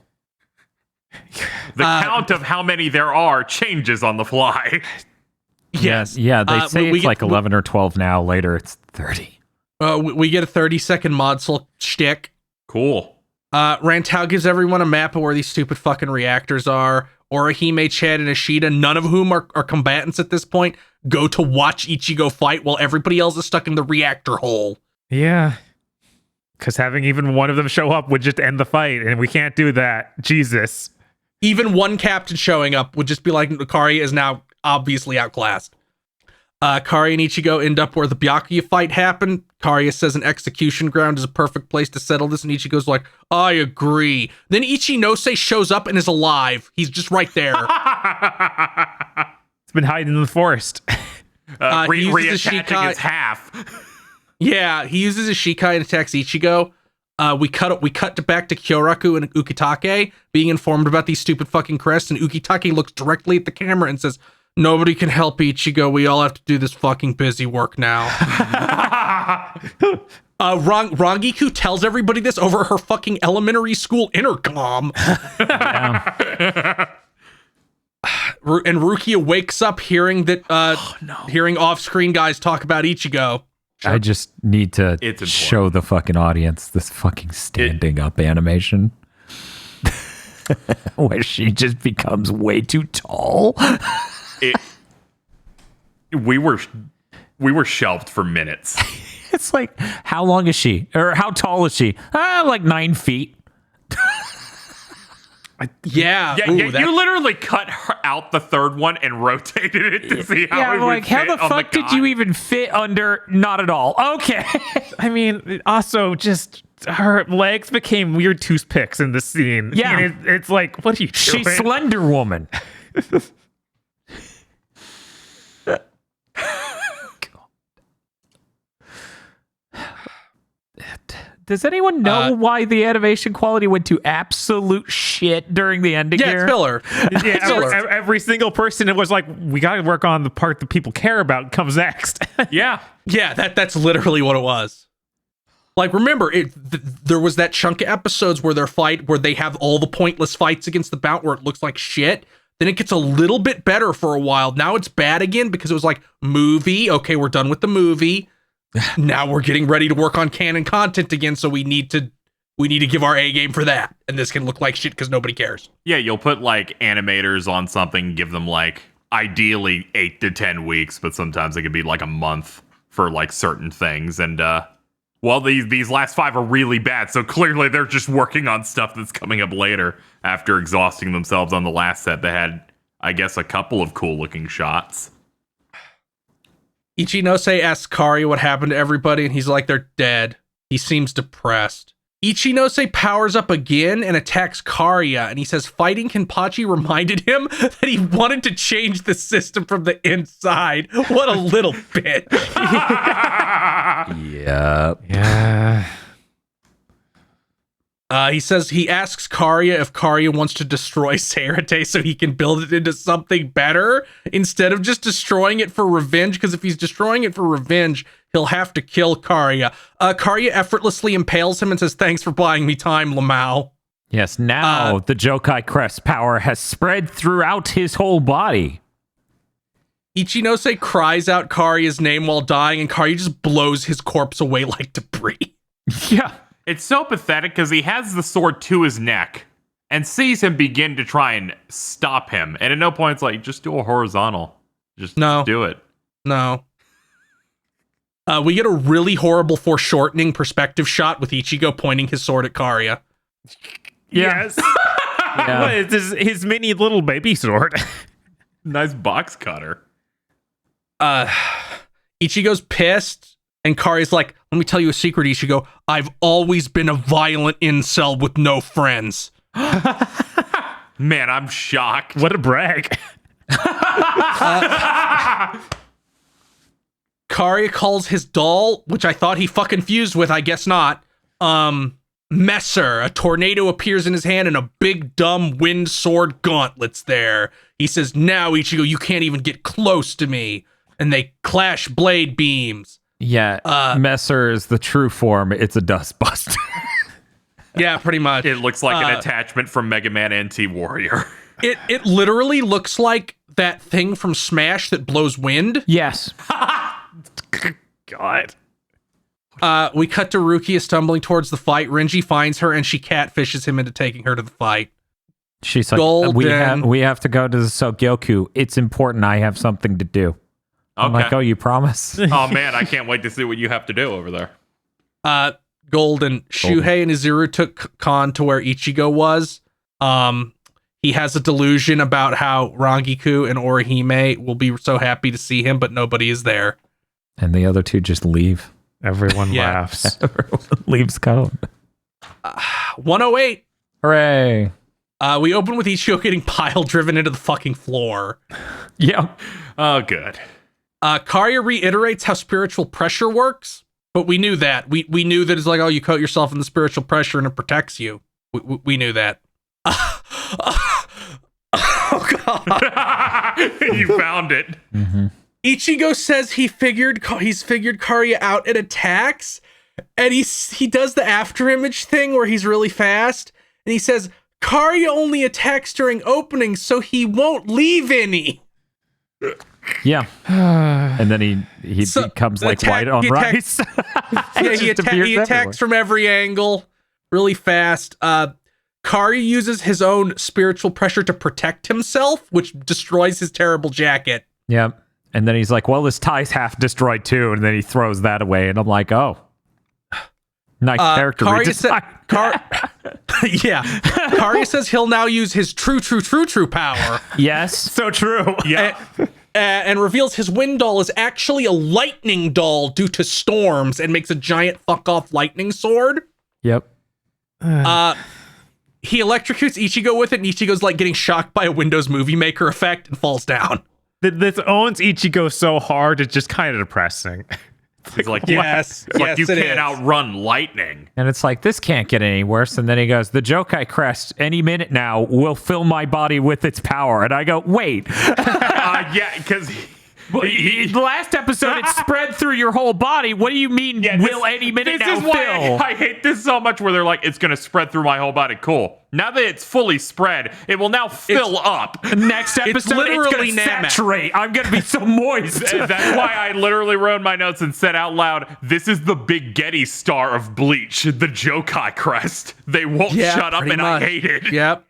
The count of how many there are changes on the fly. Yes. Yeah, they say it's like 11 or 12 now. Later, it's 30. We get a 30-second mod soul shtick. Cool. Rantau gives everyone a map of where these stupid fucking reactors are. Orihime, Chad, and Ashita, none of whom are combatants at this point, go to watch Ichigo fight while everybody else is stuck in the reactor hole. Yeah. Because having even one of them show up would just end the fight, and we can't do that. Jesus. Even one captain showing up would just be like, Karia is now obviously outclassed. Karia and Ichigo end up where the Byakuya fight happened. Karia says an execution ground is a perfect place to settle this, and Ichigo's like, I agree. Then Ichinose shows up and is alive. He's just right there. It's been hiding in the forest. Reattaching its half. Yeah, he uses his Shikai and attacks Ichigo. We cut back to Kyoraku and Ukitake being informed about these stupid fucking crests, and Ukitake looks directly at the camera and says, nobody can help Ichigo. We all have to do this fucking busy work now. Rangiku tells everybody this over her fucking elementary school intercom. And Rukia wakes up hearing that hearing off-screen guys talk about Ichigo. I just need to show the fucking audience this fucking standing up animation where she just becomes way too tall. We were shelved for minutes. It's like, how long is she? Or how tall is she? Like 9 feet. Yeah. You literally cut her out the third one and rotated it to see how it would like, fit. How the fuck did you even fit under? Not at all. Okay. I mean, also just her legs became weird toothpicks in the scene. Yeah. And it's like, what are you doing? She's Slender Woman. Does anyone know why the animation quality went to absolute shit during the ending here? It's filler. Yeah, every single person, it was like, we got to work on the part that people care about comes next. Yeah. Yeah, that's literally what it was. Like, remember, there was that chunk of episodes where they have all the pointless fights against the Bount where it looks like shit. Then it gets a little bit better for a while. Now it's bad again because it was like, movie. Okay, we're done with the movie. Now we're getting ready to work on canon content again, so we need to give our A game for that. And this can look like shit because nobody cares. Yeah, you'll put like animators on something, give them like ideally 8 to 10 weeks, but sometimes it could be like a month for like certain things. And well, these last 5 are really bad, so clearly they're just working on stuff that's coming up later after exhausting themselves on the last set. They had, I guess, a couple of cool looking shots. Ichinose asks Karia what happened to everybody, and he's like, they're dead. He seems depressed. Ichinose powers up again and attacks Karia, and he says fighting Kenpachi reminded him that he wanted to change the system from the inside. What a little bitch. Yeah. He says he asks Karia if Karia wants to destroy Seirate so he can build it into something better instead of just destroying it for revenge, because if he's destroying it for revenge, he'll have to kill Karia. Karia effortlessly impales him and says, thanks for buying me time, Lamau. Yes, now the Jokai Crest power has spread throughout his whole body. Ichinose cries out Karia's name while dying, and Karia just blows his corpse away like debris. Yeah. It's so pathetic because he has the sword to his neck and sees him begin to try and stop him. And at no point it's like, just do a horizontal. Just do it. No. We get a really horrible foreshortening perspective shot with Ichigo pointing his sword at Karia. Yes. Yeah. It's his mini little baby sword. Nice box cutter. Ichigo's pissed. And Kari's like, let me tell you a secret, Ichigo. I've always been a violent incel with no friends. Man, I'm shocked. What a brag. Karia calls his doll, which I thought he fucking fused with, I guess not, Messer. A tornado appears in his hand and a big dumb wind sword gauntlets there. He says, now, Ichigo, you can't even get close to me. And they clash blade beams. Yeah, Messer is the true form. It's a dustbuster. Yeah, pretty much. It looks like an attachment from Mega Man NT Warrior. It literally looks like that thing from Smash that blows wind. Yes. God. We cut to Rukia stumbling towards the fight. Renji finds her and she catfishes him into taking her to the fight. She's like, we have to go to the Sogyoku. It's important. I have something to do. Okay. I'm like, oh, you promise? Oh, man, I can't wait to see what you have to do over there. Golden. Shuhei and Izuru took Khan to where Ichigo was. He has a delusion about how Rangiku and Orihime will be so happy to see him, but nobody is there. And the other two just leave. Everyone laughs. Everyone leaves Cone. 108. Hooray. We open with Ichigo getting pile driven into the fucking floor. Yeah. Oh, good. Karya reiterates how spiritual pressure works, but we knew that. We knew that it's like, oh, you coat yourself in the spiritual pressure and it protects you. We knew that. Oh, God. You found it. Mm-hmm. Ichigo says he's figured Karya out and attacks, and he does the after image thing where he's really fast, and he says Karya only attacks during openings, so he won't leave any. Yeah. And then he becomes like white on rice. Yeah, he attacks from every angle really fast. Karya uses his own spiritual pressure to protect himself, which destroys his terrible jacket. Yeah. And then he's like, well, his tie's half destroyed too. And then he throws that away. And I'm like, oh. Nice character redesign. Karya says he'll now use his true power. Yes. So true. Yeah. And reveals his wind doll is actually a lightning doll due to storms and makes a giant fuck off lightning sword. Yep. He electrocutes Ichigo with it, and Ichigo's like getting shocked by a Windows Movie Maker effect and falls down. This owns Ichigo so hard, it's just kind of depressing. It's like, yes, it's like yes, you it can't is. outrun lightning. And it's like, this can't get any worse. And then he goes, the Jokai crest any minute now will fill my body with its power. And I go, wait. Yeah, because the last episode, it spread through your whole body. What do you mean, will any minute now This is why fill? I hate this so much, where they're like, it's going to spread through my whole body. Cool. Now that it's fully spread, it will now fill up. Next episode, it's literally going to Namek. saturate. I'm going to be so moist. That's why I literally wrote in my notes and said out loud, this is the big Getty star of Bleach, the Jokai crest. They won't shut up, and much. I hate it. Yep.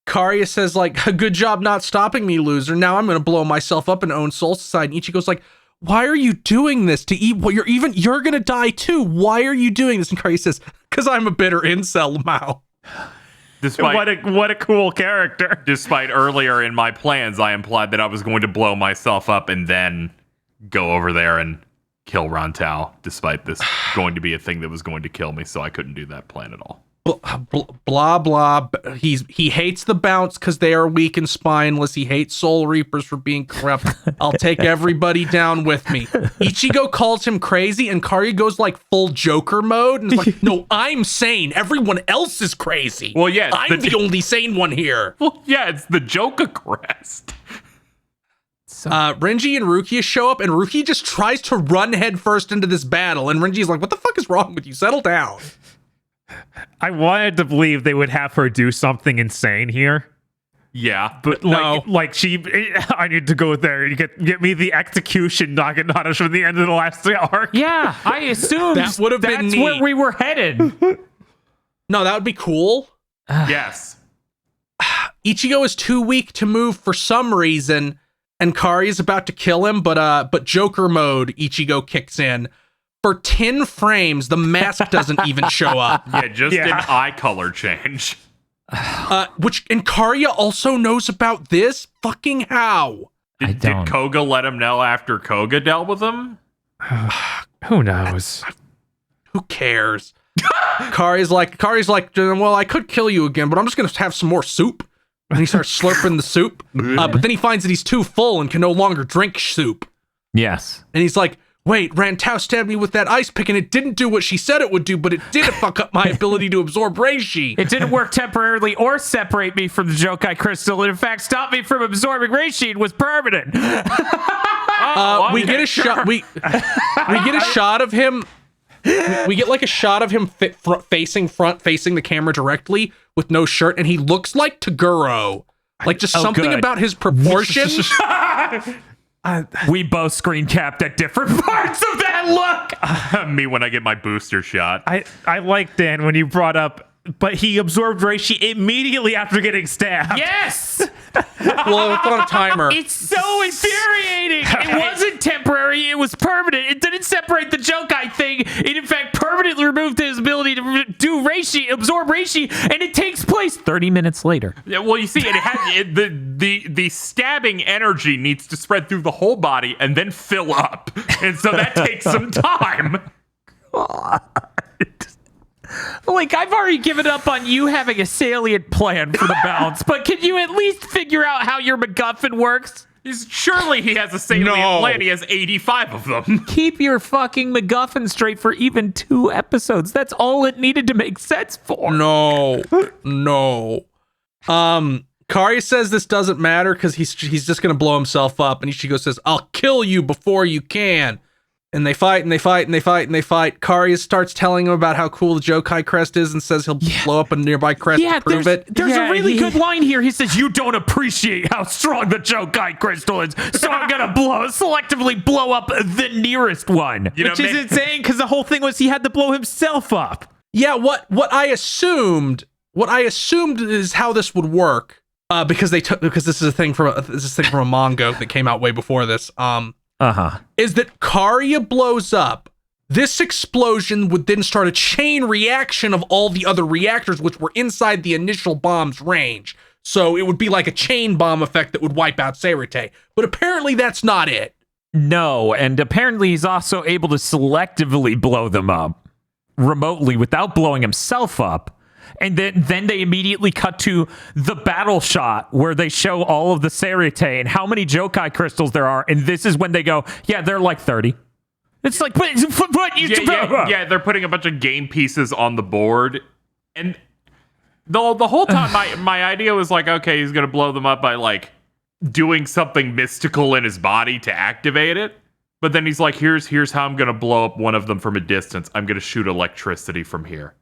Karya says, like, good job not stopping me, loser. Now I'm going to blow myself up and own Soul Society. And Ichigo's like, why are you doing this to eat? Well, you're going to die too. Why are you doing this? And Karya says, because I'm a bitter incel, Mao. Despite What a cool character. Despite earlier in my plans, I implied that I was going to blow myself up and then go over there and kill Rantau, despite this going to be a thing that was going to kill me, so I couldn't do that plan at all. Blah blah. He hates the Bounts because they are weak and spineless. He hates Soul Reapers for being corrupt. I'll take everybody down with me. Ichigo calls him crazy, and Karya goes like full Joker mode and is like, "No, I'm sane. Everyone else is crazy. Well, yeah, I'm the only sane one here." Well, yeah, it's the Joker crest. Renji and Rukia show up, and Rukia just tries to run headfirst into this battle, and Renji's like, "What the fuck is wrong with you? Settle down." I wanted to believe they would have her do something insane here. Yeah, But No. I need to go there. You get me the execution Naginata from the end of the last arc. Yeah, I assumed That would have been that's neat. where we were headed. No, that would be cool. yes. Ichigo is too weak to move for some reason, and Karya's about to kill him, but Joker mode Ichigo kicks in. For 10 frames, the mask doesn't even show up. Yeah, just an eye color change. And Karya also knows about this? Fucking how? Did Koga let him know after Koga dealt with him? Who knows? Who cares? Karya's like, well, I could kill you again, but I'm just gonna have some more soup. And he starts slurping the soup. But then he finds that he's too full and can no longer drink soup. Yes. And he's like, wait, Rantau stabbed me with that ice pick and it didn't do what she said it would do, but it did fuck up my ability to absorb reishi. It didn't work temporarily or separate me from the Jokai crystal. It in fact stopped me from absorbing reishi and was permanent. We get a shot. We get a shot of him. We get like a shot of him facing the camera directly with no shirt, and he looks like Toguro. Like just something good. about his proportions. We both screen capped at different parts of that look. Me when I get my booster shot. I like, Dan, when you brought up but he absorbed Reishi immediately after getting stabbed. Yes! Well, it's on a timer. It's so infuriating. It wasn't temporary. It was permanent. It didn't separate the Jokai thing. It, in fact, permanently removed his ability to do Reishi, absorb Reishi, and it takes place 30 minutes later. Yeah, well, you see, the stabbing energy needs to spread through the whole body and then fill up. And so that takes some time. Like, I've already given up on you having a salient plan for the bounce, but can you at least figure out how your MacGuffin works? Surely he has a salient plan. He has 85 of them. Keep your fucking MacGuffin straight for even 2 episodes. That's all it needed to make sense for. No. Kari says this doesn't matter because he's just going to blow himself up. And Ichigo says, I'll kill you before you can. And they fight, and they fight, and they fight, and they fight. Kari starts telling him about how cool the Jokai crest is and says he'll blow up a nearby crest to prove it. There's a really good line here. He says, you don't appreciate how strong the Jokai crystal is, so I'm going to selectively blow up the nearest one. Which is insane because the whole thing was he had to blow himself up. Yeah, what I assumed is how this would work, because this is a thing from a manga that came out way before this. Is that Karya blows up. This explosion would then start a chain reaction of all the other reactors, which were inside the initial bomb's range. So it would be like a chain bomb effect that would wipe out Seirete. But apparently that's not it. No, and apparently he's also able to selectively blow them up remotely without blowing himself up. And then they immediately cut to the battle shot where they show all of the Seirete and how many Jokai crystals there are. And this is when they go, yeah, they're like 30. It's like, but they're putting a bunch of game pieces on the board. And the whole time, my idea was like, okay, he's going to blow them up by like doing something mystical in his body to activate it. But then he's like, here's how I'm going to blow up one of them from a distance. I'm going to shoot electricity from here.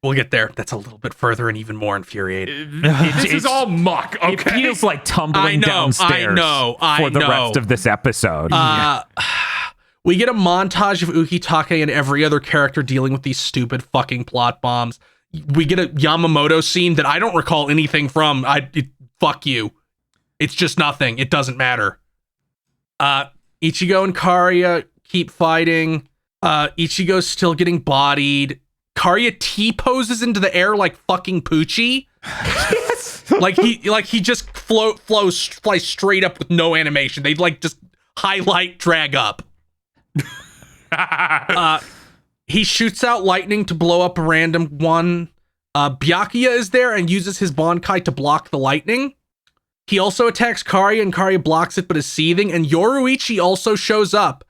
We'll get there. That's a little bit further and even more infuriating. This is all muck. Okay, it feels like tumbling downstairs for the rest of this episode. We get a montage of Ukitake and every other character dealing with these stupid fucking plot bombs. We get a Yamamoto scene that I don't recall anything from. Fuck you. It's just nothing. It doesn't matter. Ichigo and Karya keep fighting. Ichigo's still getting bodied. Karya T-poses into the air like fucking Poochie. Yes. like he just flies straight up with no animation. They like just highlight, drag up. He shoots out lightning to blow up a random one. Byakuya is there and uses his Bankai to block the lightning. He also attacks Karya and Karya blocks it but is seething, and Yoruichi also shows up.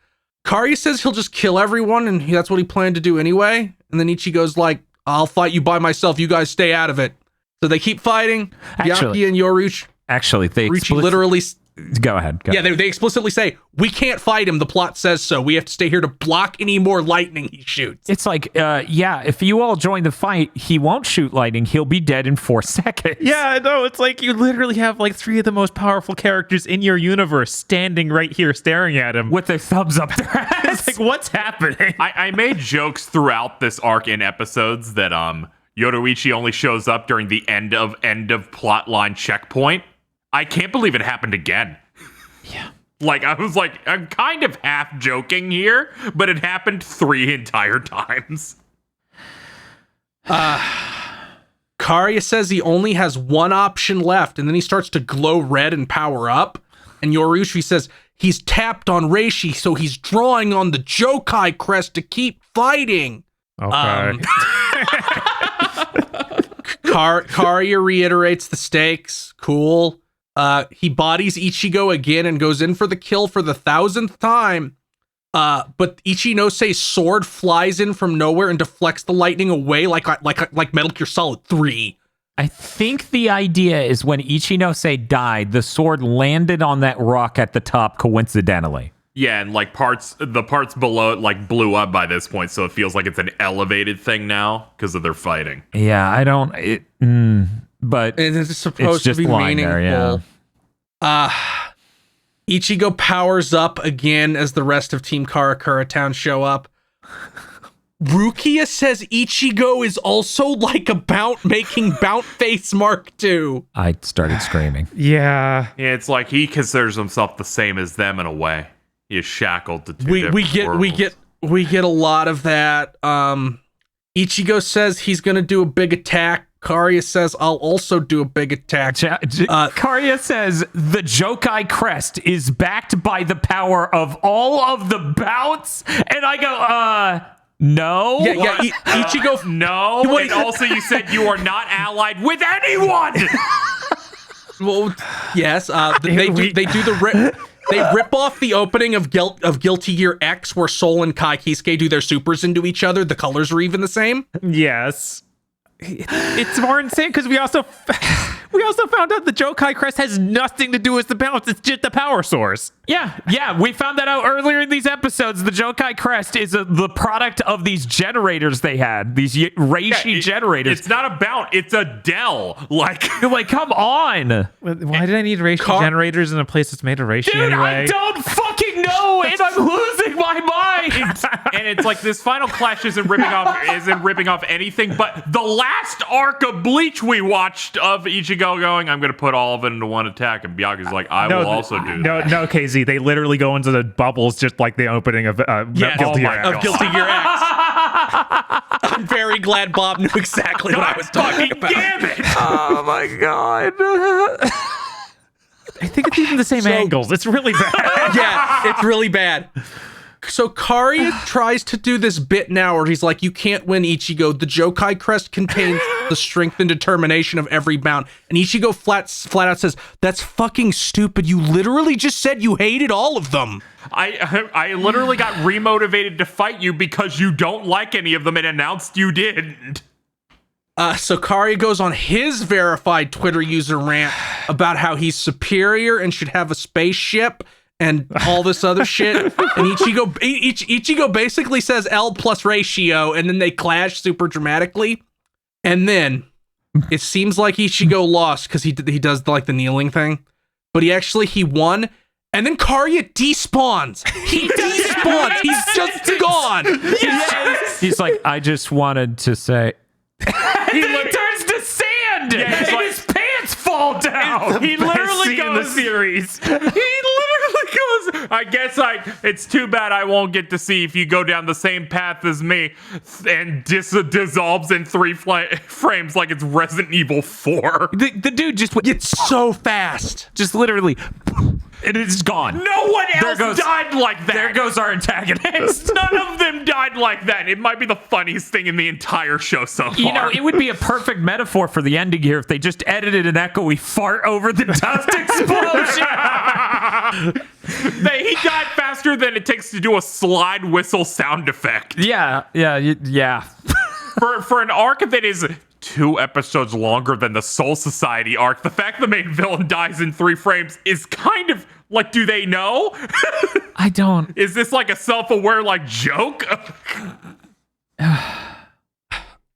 Karya says he'll just kill everyone and that's what he planned to do anyway. And then Ichigo's like, I'll fight you by myself. You guys stay out of it. So they keep fighting. Byakuya and Yoruichi. Actually, they literally... Go ahead. They explicitly say, we can't fight him. The plot says so. We have to stay here to block any more lightning he shoots. It's like, if you all join the fight, he won't shoot lightning. He'll be dead in 4 seconds. Yeah, no, it's like you literally have like 3 of the most powerful characters in your universe standing right here staring at him with their thumbs up their ass. It's like, what's happening? I made jokes throughout this arc in episodes that Yoruichi only shows up during the end of plotline checkpoint. I can't believe it happened again. Yeah. Like, I was like, I'm kind of half joking here, but it happened 3 entire times. Karya says he only has one option left, and then he starts to glow red and power up. And Yoruichi says he's tapped on Reishi, so he's drawing on the Jokai crest to keep fighting. Okay. Karya reiterates the stakes. Cool. He bodies Ichigo again and goes in for the kill for the 1,000th time. But Ichinose's sword flies in from nowhere and deflects the lightning away like Metal Gear Solid 3. I think the idea is when Ichinose died, the sword landed on that rock at the top coincidentally. Yeah, and like the parts below it like blew up by this point, so it feels like it's an elevated thing now because of their fighting. Yeah, but it's supposed to be meaningful. There, yeah. Ichigo powers up again as the rest of Team Karakura Town show up. Rukia says Ichigo is also like a Bount making Bount face Mark II. I started screaming. Yeah. Yeah, it's like he considers himself the same as them in a way. He is shackled to two different worlds. We get a lot of that. Ichigo says he's gonna do a big attack. Karya says I'll also do a big attack. Karya says the Jokai crest is backed by the power of all of the Bounts, and I go, no. Yeah, Ichigo. No, and also you said you are not allied with anyone. Well, yes. They rip off the opening of Guilty Gear X, where Soul and Kai Kisuke do their supers into each other. The colors are even the same. Yes. It's more insane because we also found out the Jokai crest has nothing to do with the balance. It's just the power source. Yeah, we found that out earlier in these episodes. The Jokai crest is the product of these generators they had, these Reishi generators. It's not a Bount, it's a Dell. Like, come on. Why did I need Reishi generators in a place that's made of Reishi anyway? I don't fucking know, and I'm losing my mind. And it's like this final clash isn't ripping off anything, but the last arc of Bleach we watched of Ichigo going, I'm gonna put all of it into one attack, and Byakuya's like, I will also do that. No, KZ, they literally go into the bubbles just like the opening of Guilty Gear X. Of Guilty Gear X. I'm very glad Bob knew exactly what I was talking about. Damn it! Oh my god. I think it's even the same angles. It's really bad. Yeah, it's really bad. So Karya tries to do this bit now where he's like, you can't win, Ichigo. The Jokai crest contains the strength and determination of every Bount. And Ichigo flat out says, that's fucking stupid. You literally just said you hated all of them. I literally got remotivated to fight you because you don't like any of them and announced you didn't. So Karya goes on his verified Twitter user rant about how he's superior and should have a spaceship and all this other shit. And Ichigo basically says L plus ratio, and then they clash super dramatically. And then it seems like Ichigo lost because he does like the kneeling thing, but he won. And then Karya despawns. He despawns. He's just gone. Yes. He's like, I just wanted to say. He turns to sand. Yeah, and his pants fall down. He literally goes. In the series. He literally goes. I guess it's too bad I won't get to see if you go down the same path as me, and dissolves in 3 frames like it's Resident Evil 4. The dude just went. It's so fast. Just literally. It is gone. No one else died like that. There goes our antagonist. None of them died like that. It might be the funniest thing in the entire show so far. You know, it would be a perfect metaphor for the ending here if they just edited an echoey fart over the dust explosion. He died faster than it takes to do a slide whistle sound effect. Yeah. For an arc that is 2 episodes longer than the Soul Society arc, the fact the main villain dies in 3 frames is kind of like, do they know? I don't. Is this like a self-aware like joke?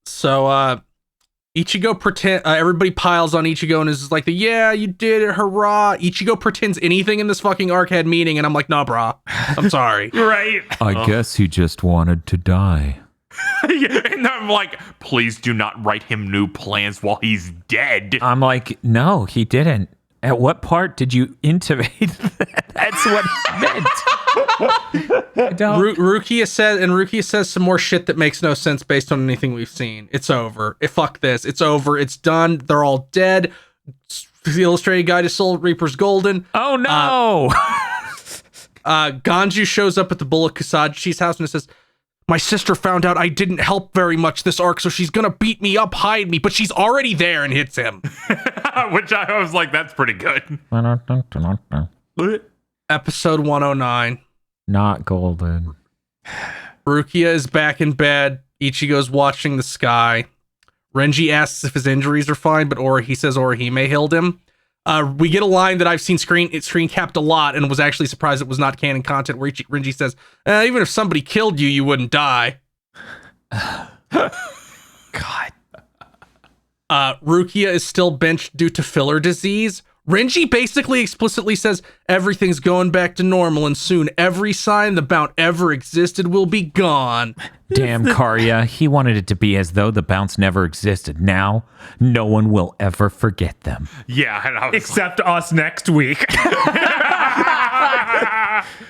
So Ichigo everybody piles on Ichigo and is like, yeah, you did it, hurrah. Ichigo pretends anything in this fucking arc had meaning, and I'm like, nah, brah, I'm sorry. Right. I guess he just wanted to die. And I'm like, please do not write him new plans while he's dead. I'm like, no, he didn't. At what part did you intimate that? That's what it meant. Rukia says some more shit that makes no sense based on anything we've seen. It's over. Fuck this. It's over. It's done. They're all dead. The illustrated guide to Soul Reaper's golden. Oh no. Ganju shows up at the Bullet Kasaji's house and it says, my sister found out I didn't help very much this arc, so she's gonna beat me up, hide me, but she's already there, and hits him. Which I was like, that's pretty good. Episode 109. Not golden. Rukia is back in bed. Ichigo's watching the sky. Renji asks if his injuries are fine, but he says Orihime healed him. We get a line that I've seen screen capped a lot and was actually surprised it was not canon content, where Renji says, even if somebody killed you, you wouldn't die. God. Rukia is still benched due to filler disease. Renji basically explicitly says everything's going back to normal and soon every sign the Bount ever existed will be gone. Damn, Karya, he wanted it to be as though the Bounts never existed. Now, no one will ever forget them. Yeah, and I was Except us next week.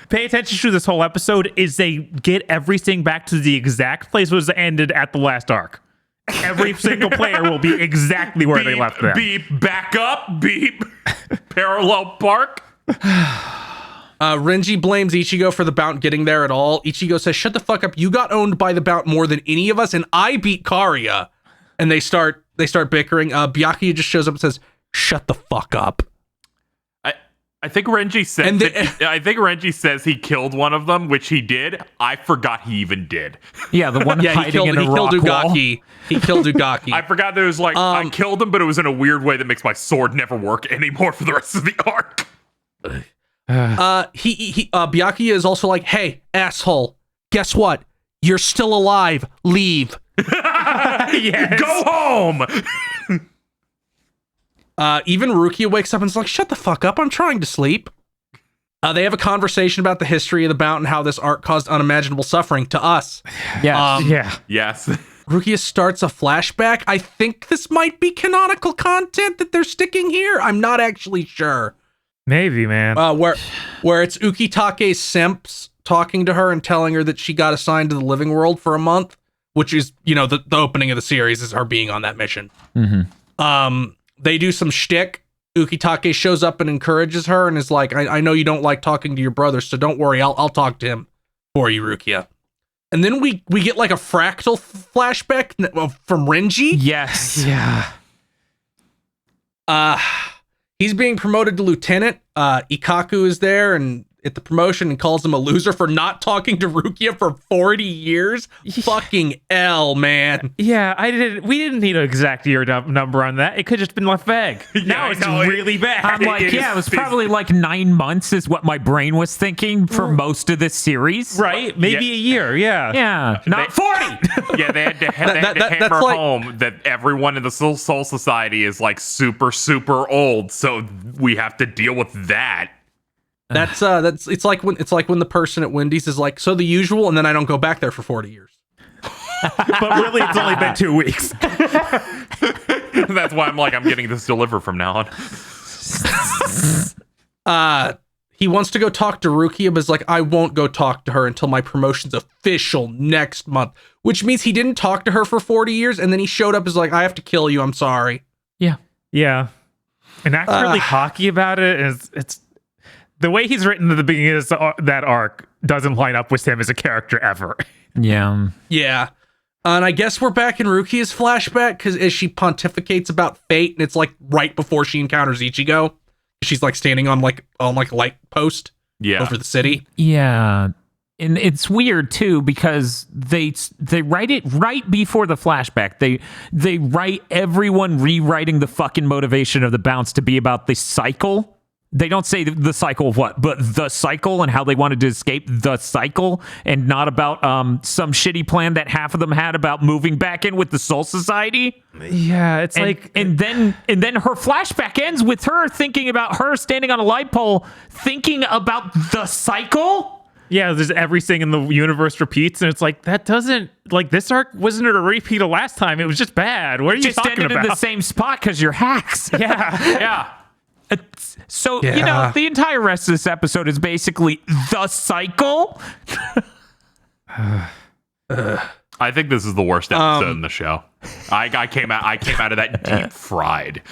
Pay attention to this whole episode is they get everything back to the exact place it was ended at the last arc. Every single player will be exactly where they left them. Beep, back up, beep, parallel park. Renji blames Ichigo for the Bount getting there at all. Ichigo says, shut the fuck up. You got owned by the Bount more than any of us, and I beat Karya. And they start bickering. Byakuya just shows up and says, shut the fuck up. I think Renji said I think Renji says he killed one of them, which he did. I forgot he even did. Yeah, the one hiding in a rock wall. He killed Ugaki. I forgot that it was like I killed him, but it was in a weird way that makes my sword never work anymore for the rest of the arc. Byakuya is also like, hey, asshole, guess what? You're still alive. Leave. Yes. Go home. Even Rukia wakes up and is like, shut the fuck up. I'm trying to sleep. They have a conversation about the history of the Bount and how this arc caused unimaginable suffering to us. Yes. Yes. Rukia starts a flashback. I think this might be canonical content that they're sticking here. I'm not actually sure. Maybe, man. Where it's Ukitake's simps talking to her and telling her that she got assigned to the living world for a month, which is, the opening of the series is her being on that mission. Mm-hmm. They do some shtick. Ukitake shows up and encourages her and is like, I know you don't like talking to your brother, so don't worry, I'll talk to him for you, Rukia. And then we get like a fractal flashback from Renji. Yes. Yeah. He's being promoted to lieutenant. Ikaku is there and at the promotion and calls him a loser for not talking to Rukia for 40 years. Fucking L, man. Yeah, we didn't need an exact year number on that. It could just been left vague. Now it's really bad. I'm like, it was probably like 9 months is what my brain was thinking for most of this series. Right? Maybe a year, yeah. Yeah, not 40. Yeah, they had to hammer home that everyone in the Soul Society is like super, super old, so we have to deal with that. It's like when the person at Wendy's is like, so the usual, and then I don't go back there for 40 years. But really, it's only been 2 weeks. That's why I'm getting this delivered from now on. He wants to go talk to Rukia, but is like, I won't go talk to her until my promotion's official next month, which means he didn't talk to her for 40 years, and then he showed up as like, I have to kill you, I'm sorry. Yeah. And acts really cocky about it. It's the way he's written at the beginning of that arc doesn't line up with him as a character ever. Yeah. Yeah. And I guess we're back in Rukia's flashback because as she pontificates about fate, and it's like right before she encounters Ichigo, she's like standing on a light post over the city. Yeah. And it's weird too because they write it right before the flashback. They write everyone rewriting the fucking motivation of the Bounts to be about the cycle. They don't say the cycle of what, but the cycle and how they wanted to escape the cycle, and not about some shitty plan that half of them had about moving back in with the Soul Society. Yeah, it's and then her flashback ends with her thinking about her standing on a light pole, thinking about the cycle. Yeah, there's everything in the universe repeats, and it's like that doesn't this arc wasn't a repeat of last time. It was just bad. What are you talking about? Just ended in the same spot because you're hacks. Yeah. So, the entire rest of this episode is basically the cycle. I think this is the worst episode in the show. I came out of that deep fried.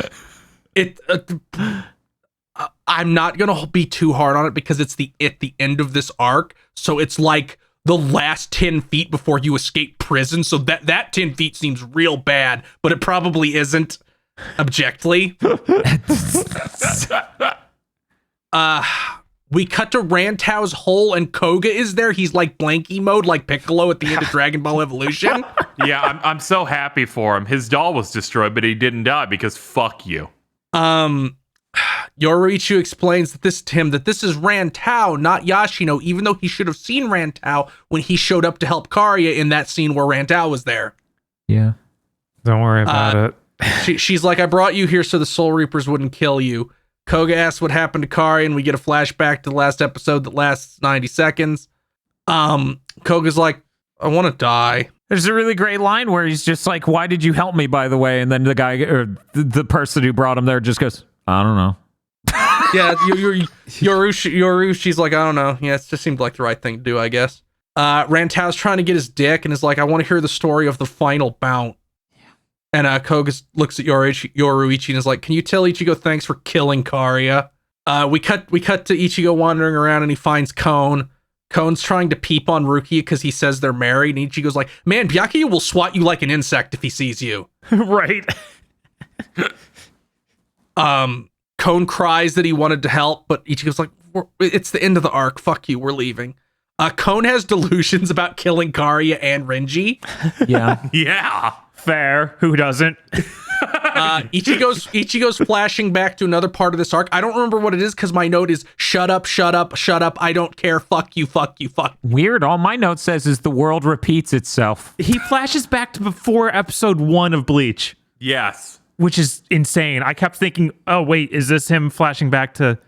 I'm not gonna be too hard on it because it's at the end of this arc, so it's like the last 10 feet before you escape prison. So that 10 feet seems real bad, but it probably isn't. Objectively. We cut to Rantao's hole and Koga is there. He's like blanky mode, like Piccolo at the end of Dragon Ball Evolution. Yeah, I'm so happy for him. His doll was destroyed, but he didn't die because fuck you. Yoruichi explains that this is Rantao, not Yashino, even though he should have seen Rantao when he showed up to help Karya in that scene where Rantao was there. Yeah. Don't worry about it. She's like, I brought you here so the Soul Reapers wouldn't kill you. Koga asks what happened to Kari, and we get a flashback to the last episode that lasts 90 seconds. Koga's like, I want to die. There's a really great line where he's just like, why did you help me, by the way? And then the guy, or the person who brought him there just goes, I don't know. Yeah, Yorushi's like, I don't know. Yeah, it just seemed like the right thing to do, I guess. Rantao's trying to get his dick and is like, I want to hear the story of the final Bount. And Koga looks at Yoruichi and is like, can you tell Ichigo thanks for killing Karia? We cut to Ichigo wandering around and he finds Kon. Kon's trying to peep on Rukia because he says they're married. And Ichigo's like, man, Byakuya will swat you like an insect if he sees you. Right. Kon cries that he wanted to help, but Ichigo's like, it's the end of the arc. Fuck you, we're leaving. Kon has delusions about killing Karia and Renji. Yeah. Yeah. Fair. Who doesn't? Ichigo's flashing back to another part of this arc. I don't remember what it is because my note is shut up, shut up, shut up. I don't care. Fuck you, fuck you, fuck. Weird. All my note says is the world repeats itself. He flashes back to before episode 1 of Bleach, Yes. which is insane. I kept thinking, oh wait, is this him flashing back to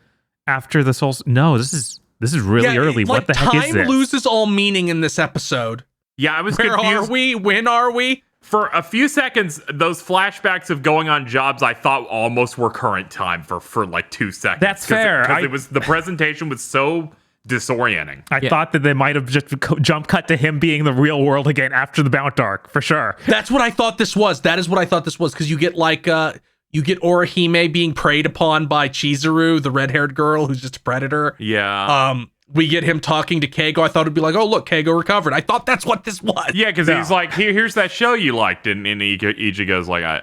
after the soul? No, this is really early. Like, what the heck is this? Time loses all meaning in this episode. Yeah, I was Where confused. are we? When are we? For a few seconds, those flashbacks of going on jobs I thought almost were current time for like 2 seconds. That's fair. Because the presentation was so disorienting. I thought that they might have just jump cut to him being the real world again after the Bount arc, for sure. That's what I thought this was. That is what I thought this was, because you get Orihime being preyed upon by Chizuru, the red-haired girl who's just a predator. Yeah. We get him talking to Keigo. I thought it'd be like, oh, look, Keigo recovered. I thought that's what this was. Yeah, because he's like, here's that show you liked. And Ichigo's like, I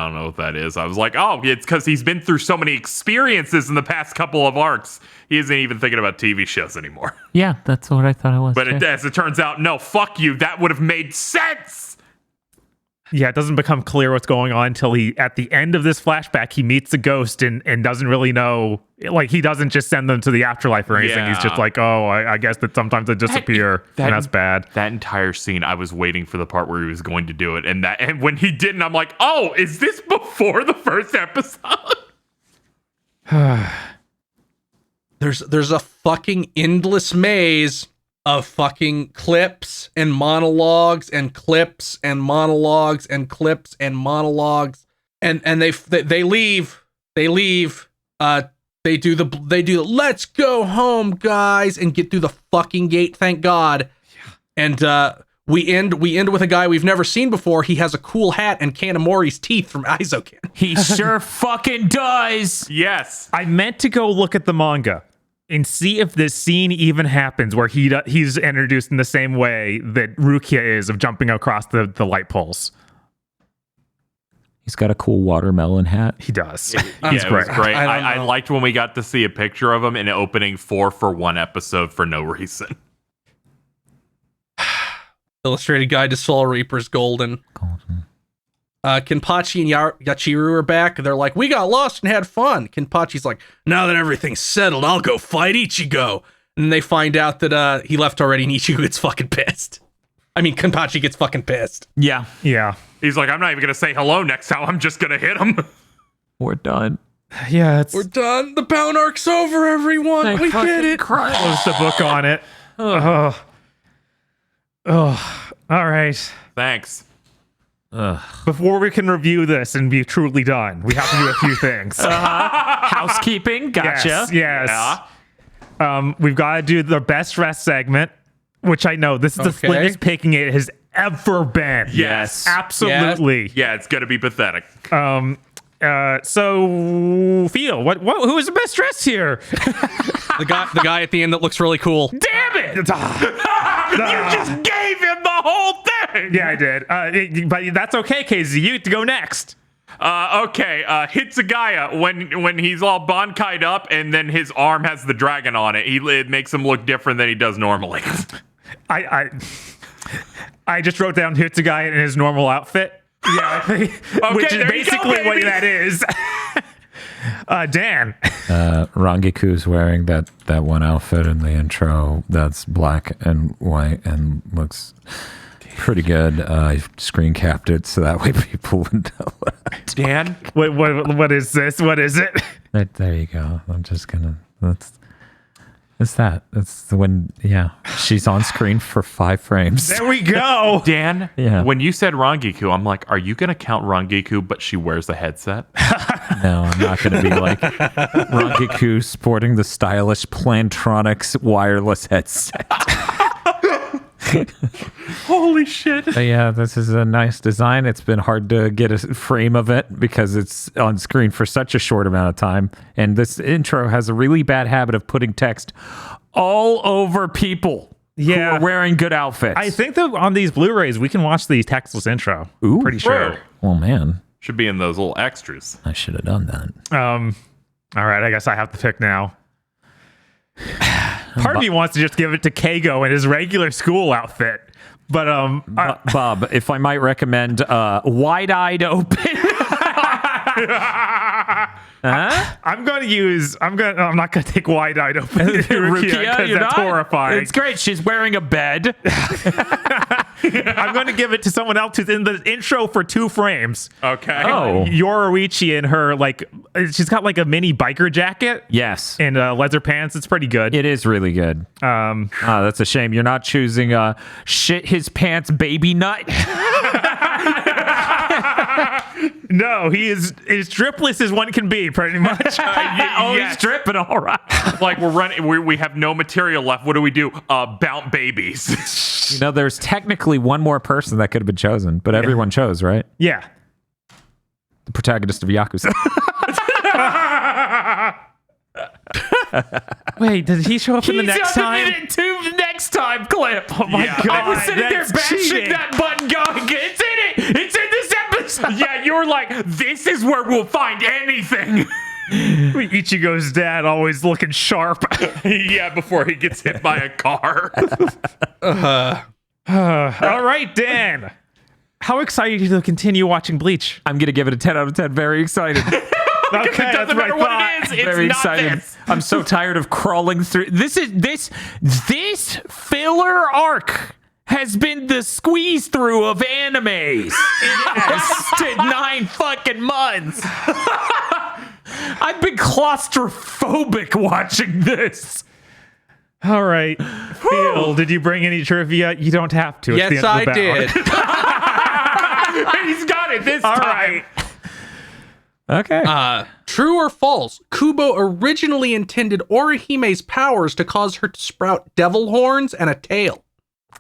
don't know what that is. I was like, oh, it's because he's been through so many experiences in the past couple of arcs. He isn't even thinking about TV shows anymore. Yeah, that's what I thought it was. But as it turns out, no, fuck you. That would have made sense. Yeah, it doesn't become clear what's going on until at the end of this flashback, he meets a ghost and doesn't really know. Like, he doesn't just send them to the afterlife or anything. Yeah. He's just like, oh, I guess that sometimes they disappear, and that's bad. That entire scene, I was waiting for the part where he was going to do it. And when he didn't, I'm like, oh, is this before the first episode? There's a fucking endless maze of fucking clips and monologues and clips and monologues and clips and monologues, and they leave. They do the let's go home, guys, and get through the fucking gate, thank God. Yeah. And we end with a guy we've never seen before. He has a cool hat and Kanamori's teeth from Aizoken. He sure fucking does. Yes. I meant to go look at the manga and see if this scene even happens where he's introduced in the same way that Rukia is, of jumping across the light poles. He's got a cool watermelon hat. He does. He's great. It was great. I know. liked when we got to see a picture of him in opening 4 for 1 episode for no reason. Illustrated Guide to Soul Reapers Golden. Kenpachi and Yachiru are back. They're like, we got lost and had fun. Kenpachi's like, now that everything's settled, I'll go fight Ichigo. And they find out that he left already, and Ichigo gets fucking pissed. I mean, Kenpachi gets fucking pissed. Yeah. Yeah. He's like, I'm not even going to say hello next time. I'm just going to hit him. We're done. Yeah, We're done. The Bount arc's over, everyone. We did it. close the book on it. Oh. All right. Thanks. Before we can review this and be truly done, we have to do a few things. Housekeeping. Gotcha. Yes. We've got to do the best rest segment, which I know this is the slimmest picking it has ever been. Yes. Absolutely. Yeah, it's going to be pathetic. So Theo, who is the best dressed here? The guy at the end that looks really cool. Damn it! You just gave him the whole thing. Yeah, I did. But that's okay, KZ. You get to go next. Okay. Hitsugaya, when he's all Bankai'd up and then his arm has the dragon on it, it makes him look different than he does normally. I just wrote down Hitsugaya in his normal outfit. Yeah, which is basically what that is. Dan. Rangiku's wearing that one outfit in the intro that's black and white and looks pretty good. I screen capped it so that way people would know. Dan? What is this? What is it? Right, there you go. I'm just gonna. That's when. Yeah, she's on screen for 5 frames. There we go. Dan, Yeah. when you said Rangiku, I'm like, are you going to count Rangiku, but she wears a headset? No, I'm not going to be like Rangiku sporting the stylish Plantronics wireless headset. Holy shit. But yeah, this is a nice design. It's been hard to get a frame of it because it's on screen for such a short amount of time. And this intro has a really bad habit of putting text All over people who are wearing good outfits. I think that on these Blu-rays, we can watch the textless intro. Ooh. Pretty sure. Oh, man. Should be in those little extras. I should have done that. All right, I guess I have to pick now. Part of me wants to just give it to Kago in his regular school outfit. But Bob, if I might recommend wide-eyed open. I'm not gonna take wide-eyed open Rukia because that's horrifying. It's great. She's wearing a bed. I'm gonna give it to someone else who's in the intro for 2 frames. Okay. Oh. Yoruichi in her, like, she's got like a mini biker jacket yes, and leather pants. It's pretty good. it is really good. That's a shame. You're not choosing Shit his pants baby nut. No, he is as dripless as one can be, pretty much. He's dripping all right. Like we're running, we have no material left. What do we do? Bount babies. You know, there's technically one more person that could have been chosen, but everyone chose, right? Yeah. The protagonist of Yakuza. Wait, did he show up in the next time? He's it to the next time clip. Oh my Yeah. god! I was sitting there That's bashing cheating. that button, going, "It's in it! It's in this episode." Yeah, you were like, this is where we'll find anything. Ichigo's dad always looking sharp. Yeah, before he gets hit by a car. All right, Dan. How excited are you to continue watching Bleach? I'm gonna give it a 10 out of 10. Very excited. Okay, It doesn't matter what it is. It's Very not excited. this. I'm so tired of crawling through. This filler arc has been the squeeze through of animes. It lasted 9 fucking months. I've been claustrophobic watching this. All right. Phil, did you bring any trivia? You don't have to. It's Yes, the I end of the did. He's got it this All time. right. Okay. True or false? Kubo originally intended Orihime's powers to cause her to sprout devil horns and a tail.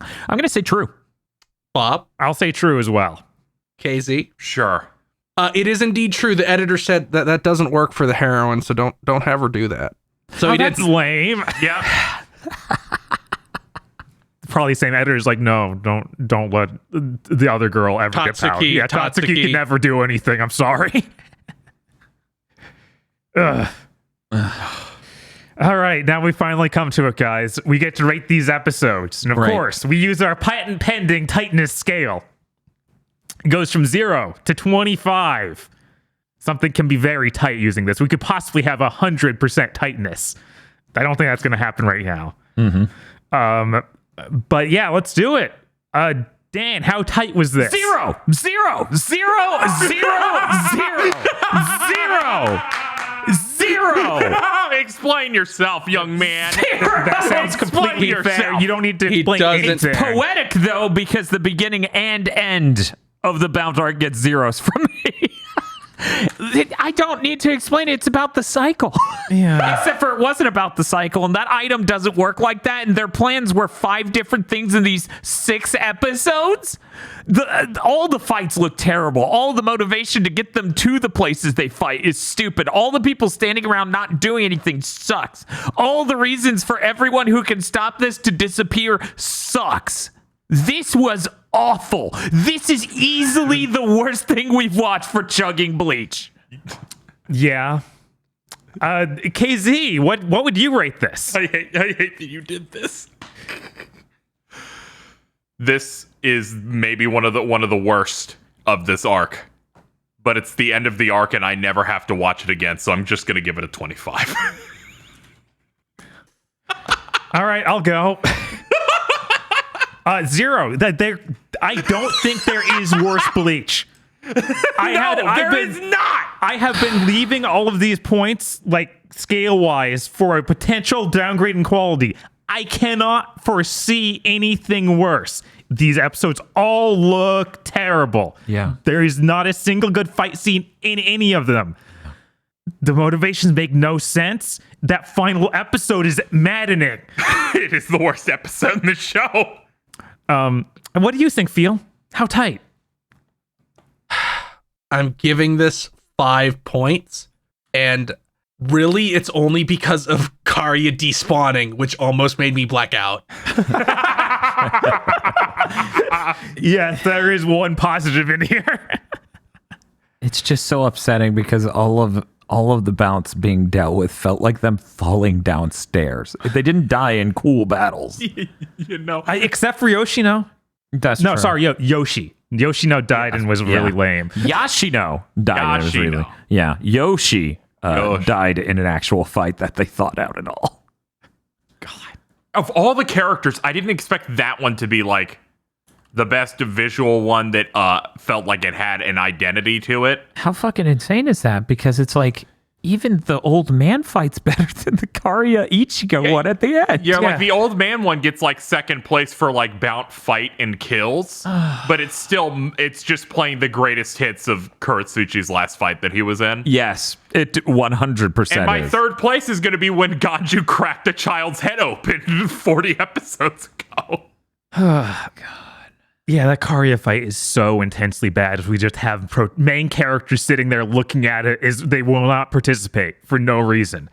I'm gonna say true. Bob, I'll say true as well. KZ. Sure. It is indeed true. The editor said that that doesn't work for the heroine, so don't have her do that. So he That's did. lame. Yeah. Probably same editor's like, no, don't let the other girl ever get power. Tatsuki, Yeah, Tatsuki Tatsuki. can never do anything. I'm sorry. Ugh. All right, now we finally come to it, guys. We get to rate these episodes. And of Right. course, we use our patent pending tightness scale. It goes from 0 to 25. Something can be very tight using this. We could possibly have 100% tightness. I don't think that's going to happen right now. But yeah, let's do it. Dan, how tight was this? 0, 0, 0, 0, 0, 0, 0. Explain yourself, young man. That sounds completely Explain fair. yourself. You don't need to He explain doesn't- anything. Poetic though, because the beginning and end of the Bount arc gets zeros from me. I don't need to explain it. It's about the cycle. Yeah. Except for it wasn't about the cycle, and that item doesn't work like that. And their plans were 5 different things in these 6 episodes. All the fights look terrible. All the motivation to get them to the places they fight is stupid. All the people standing around not doing anything sucks. All the reasons for everyone who can stop this to disappear sucks. This was awful. This is easily the worst thing we've watched for Chugging Bleach. Yeah. KZ, what would you rate this? I hate that you did this. This is maybe one of the worst of this arc. But it's the end of the arc and I never have to watch it again, so I'm just gonna give it a 25. All right, I'll go. 0. I don't think there is worse Bleach. is not. I have been leaving all of these points, like scale-wise, for a potential downgrade in quality. I cannot foresee anything worse. These episodes all look terrible. Yeah. There is not a single good fight scene in any of them. The motivations make no sense. That final episode is maddening. It is the worst episode in the show. What do you think, Phil? How tight? I'm giving this 5 points, and really it's only because of Karya despawning, which almost made me black out. Yes, there is one positive in here. It's just so upsetting because all of the bounts being dealt with felt like them falling downstairs. They didn't die in cool battles. Except for Yoshino. That's no, true. sorry, Yoshi. Yoshino died and was really lame. Yashino died and was really... Yeah, Yoshi died in an actual fight that they thought out and all. God. Of all the characters, I didn't expect that one to be like the best visual one that felt like it had an identity to it. How fucking insane is that? Because it's like, even the old man fight's better than the Karya Ichigo one at the end. Yeah, like the old man one gets like second place for like Bount fight and kills, but it's just playing the greatest hits of Kuratsuchi's last fight that he was in. Yes, it 100%. And my third place is going to be when Ganju cracked a child's head open 40 episodes ago. Oh, God. Yeah, that Karya fight is so intensely bad. We just have main characters sitting there looking at it as they will not participate for no reason.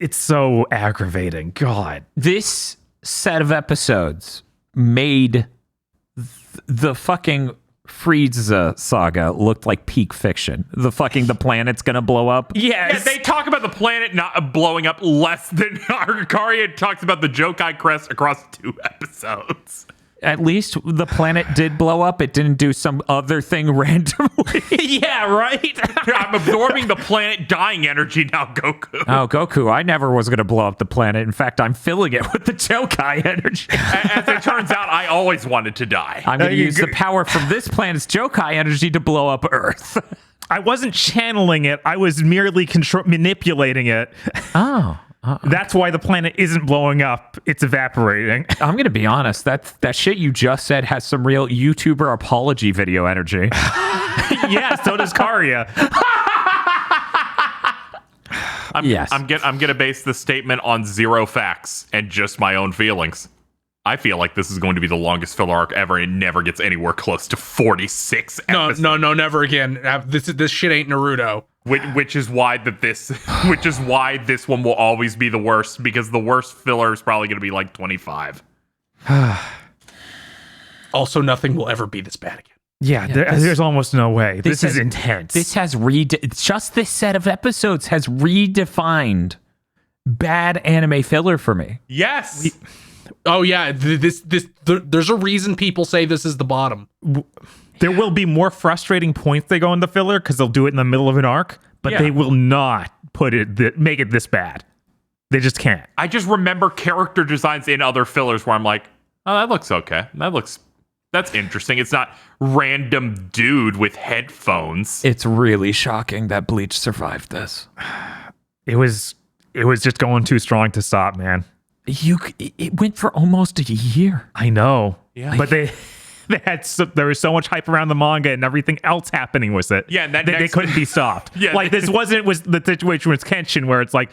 It's so aggravating. God. This set of episodes made The fucking Frieza saga looked like peak fiction. The planet's gonna blow up. Yes. Yeah, they talk about the planet not blowing up less than Karya talks about the Jokai Crest across 2 episodes. At least the planet did blow up. It didn't do some other thing randomly. Yeah, right? I'm absorbing the planet dying energy now, Goku. Oh, Goku, I never was going to blow up the planet. In fact, I'm filling it with the Jokai energy. As it turns out, I always wanted to die. I'm going to use the power from this planet's Jokai energy to blow up Earth. I wasn't channeling it. I was merely manipulating it. Oh. That's why the planet isn't blowing up. It's evaporating. I'm going to be honest. That shit you just said has some real YouTuber apology video energy. Yeah, so does Karya. I'm going to base this statement on 0 facts and just my own feelings. I feel like this is going to be the longest filler arc ever, and it never gets anywhere close to 46 episodes. No, never again. This shit ain't Naruto. Which is why this one will always be the worst, because the worst filler is probably going to be like 25. Also, nothing will ever be this bad again. Yeah, there's almost no way. This is intense. This has just this set of episodes has redefined bad anime filler for me. Yes. Oh yeah, there's a reason people say this is the bottom. There will be more frustrating points they go into filler because they'll do it in the middle of an arc, but they will not make it this bad. They just can't. I just remember character designs in other fillers where I'm like, oh, that looks okay. That's interesting. It's not random dude with headphones. It's really shocking that Bleach survived this. It was just going too strong to stop, man. It went for almost a year. I know. Yeah. But there was so much hype around the manga and everything else happening with it. Yeah, and they couldn't be stopped. Yeah, like this was the situation with Kenshin where it's like,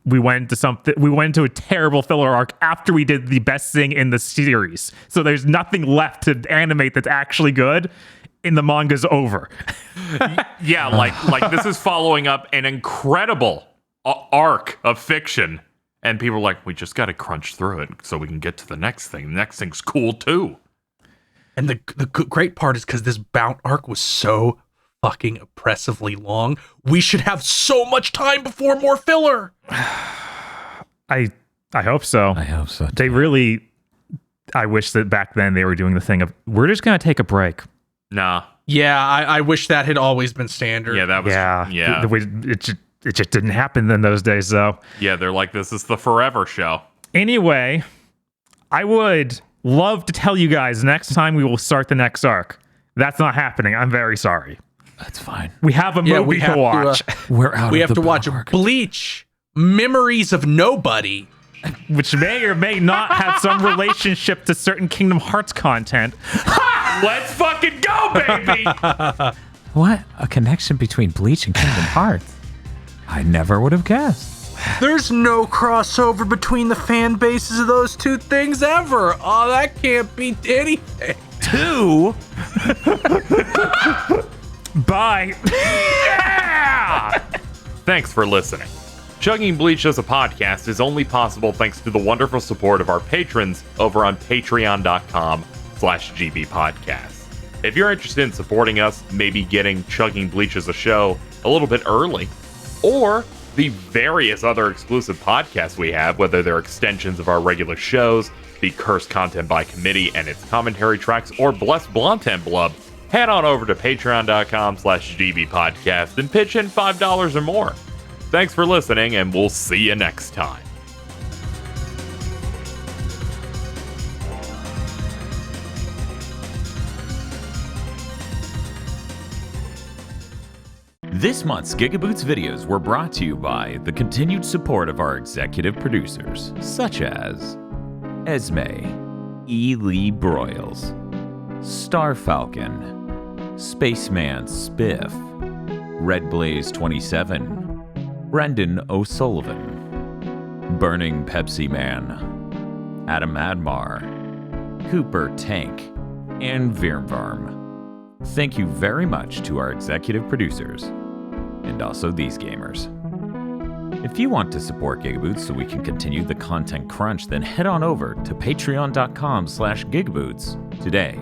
we went into a terrible filler arc after we did the best thing in the series. So there's nothing left to animate that's actually good. And the manga's over. Yeah, like this is following up an incredible arc of fiction. And people are like, we just got to crunch through it so we can get to the next thing. The next thing's cool, too. And the great part is because this Bount arc was so fucking oppressively long, we should have so much time before more filler. I hope so. I hope so. They really... I wish that back then they were doing the thing of, we're just going to take a break. Nah. Yeah, I wish that had always been standard. Yeah, that was... Yeah. It just didn't happen in those days, though. Yeah, they're like, this is the forever show. Anyway, I would love to tell you guys next time we will start the next arc. That's not happening. I'm very sorry. That's fine. We have a movie to watch. We're out. We of have the to watch ballpark. Bleach: Memories of Nobody. Which may or may not have some relationship to certain Kingdom Hearts content. Let's fucking go, baby! What? A connection between Bleach and Kingdom Hearts? I never would have guessed. There's no crossover between the fan bases of those two things ever. Oh, that can't be anything. Two? Bye. Yeah! Thanks for listening. Chugging Bleach as a podcast is only possible thanks to the wonderful support of our patrons over on patreon.com/gbpodcast. If you're interested in supporting us, maybe getting Chugging Bleach as a show a little bit early, or the various other exclusive podcasts we have, whether they're extensions of our regular shows, the Cursed Content by Committee and its commentary tracks, or Bless Blunt and Blub, head on over to patreon.com/gbpodcast and pitch in $5 or more. Thanks for listening, and we'll see you next time. This month's GigaBoots videos were brought to you by the continued support of our executive producers, such as Esme, E. Lee Broyles, Star Falcon, Spaceman Spiff, Red Blaze 27, Brendan O'Sullivan, Burning Pepsi Man, Adam Admar, Cooper Tank, and Virmvarm. Thank you very much to our executive producers, and also these gamers. If you want to support GigaBoots so we can continue the content crunch, then head on over to patreon.com/GigaBoots today.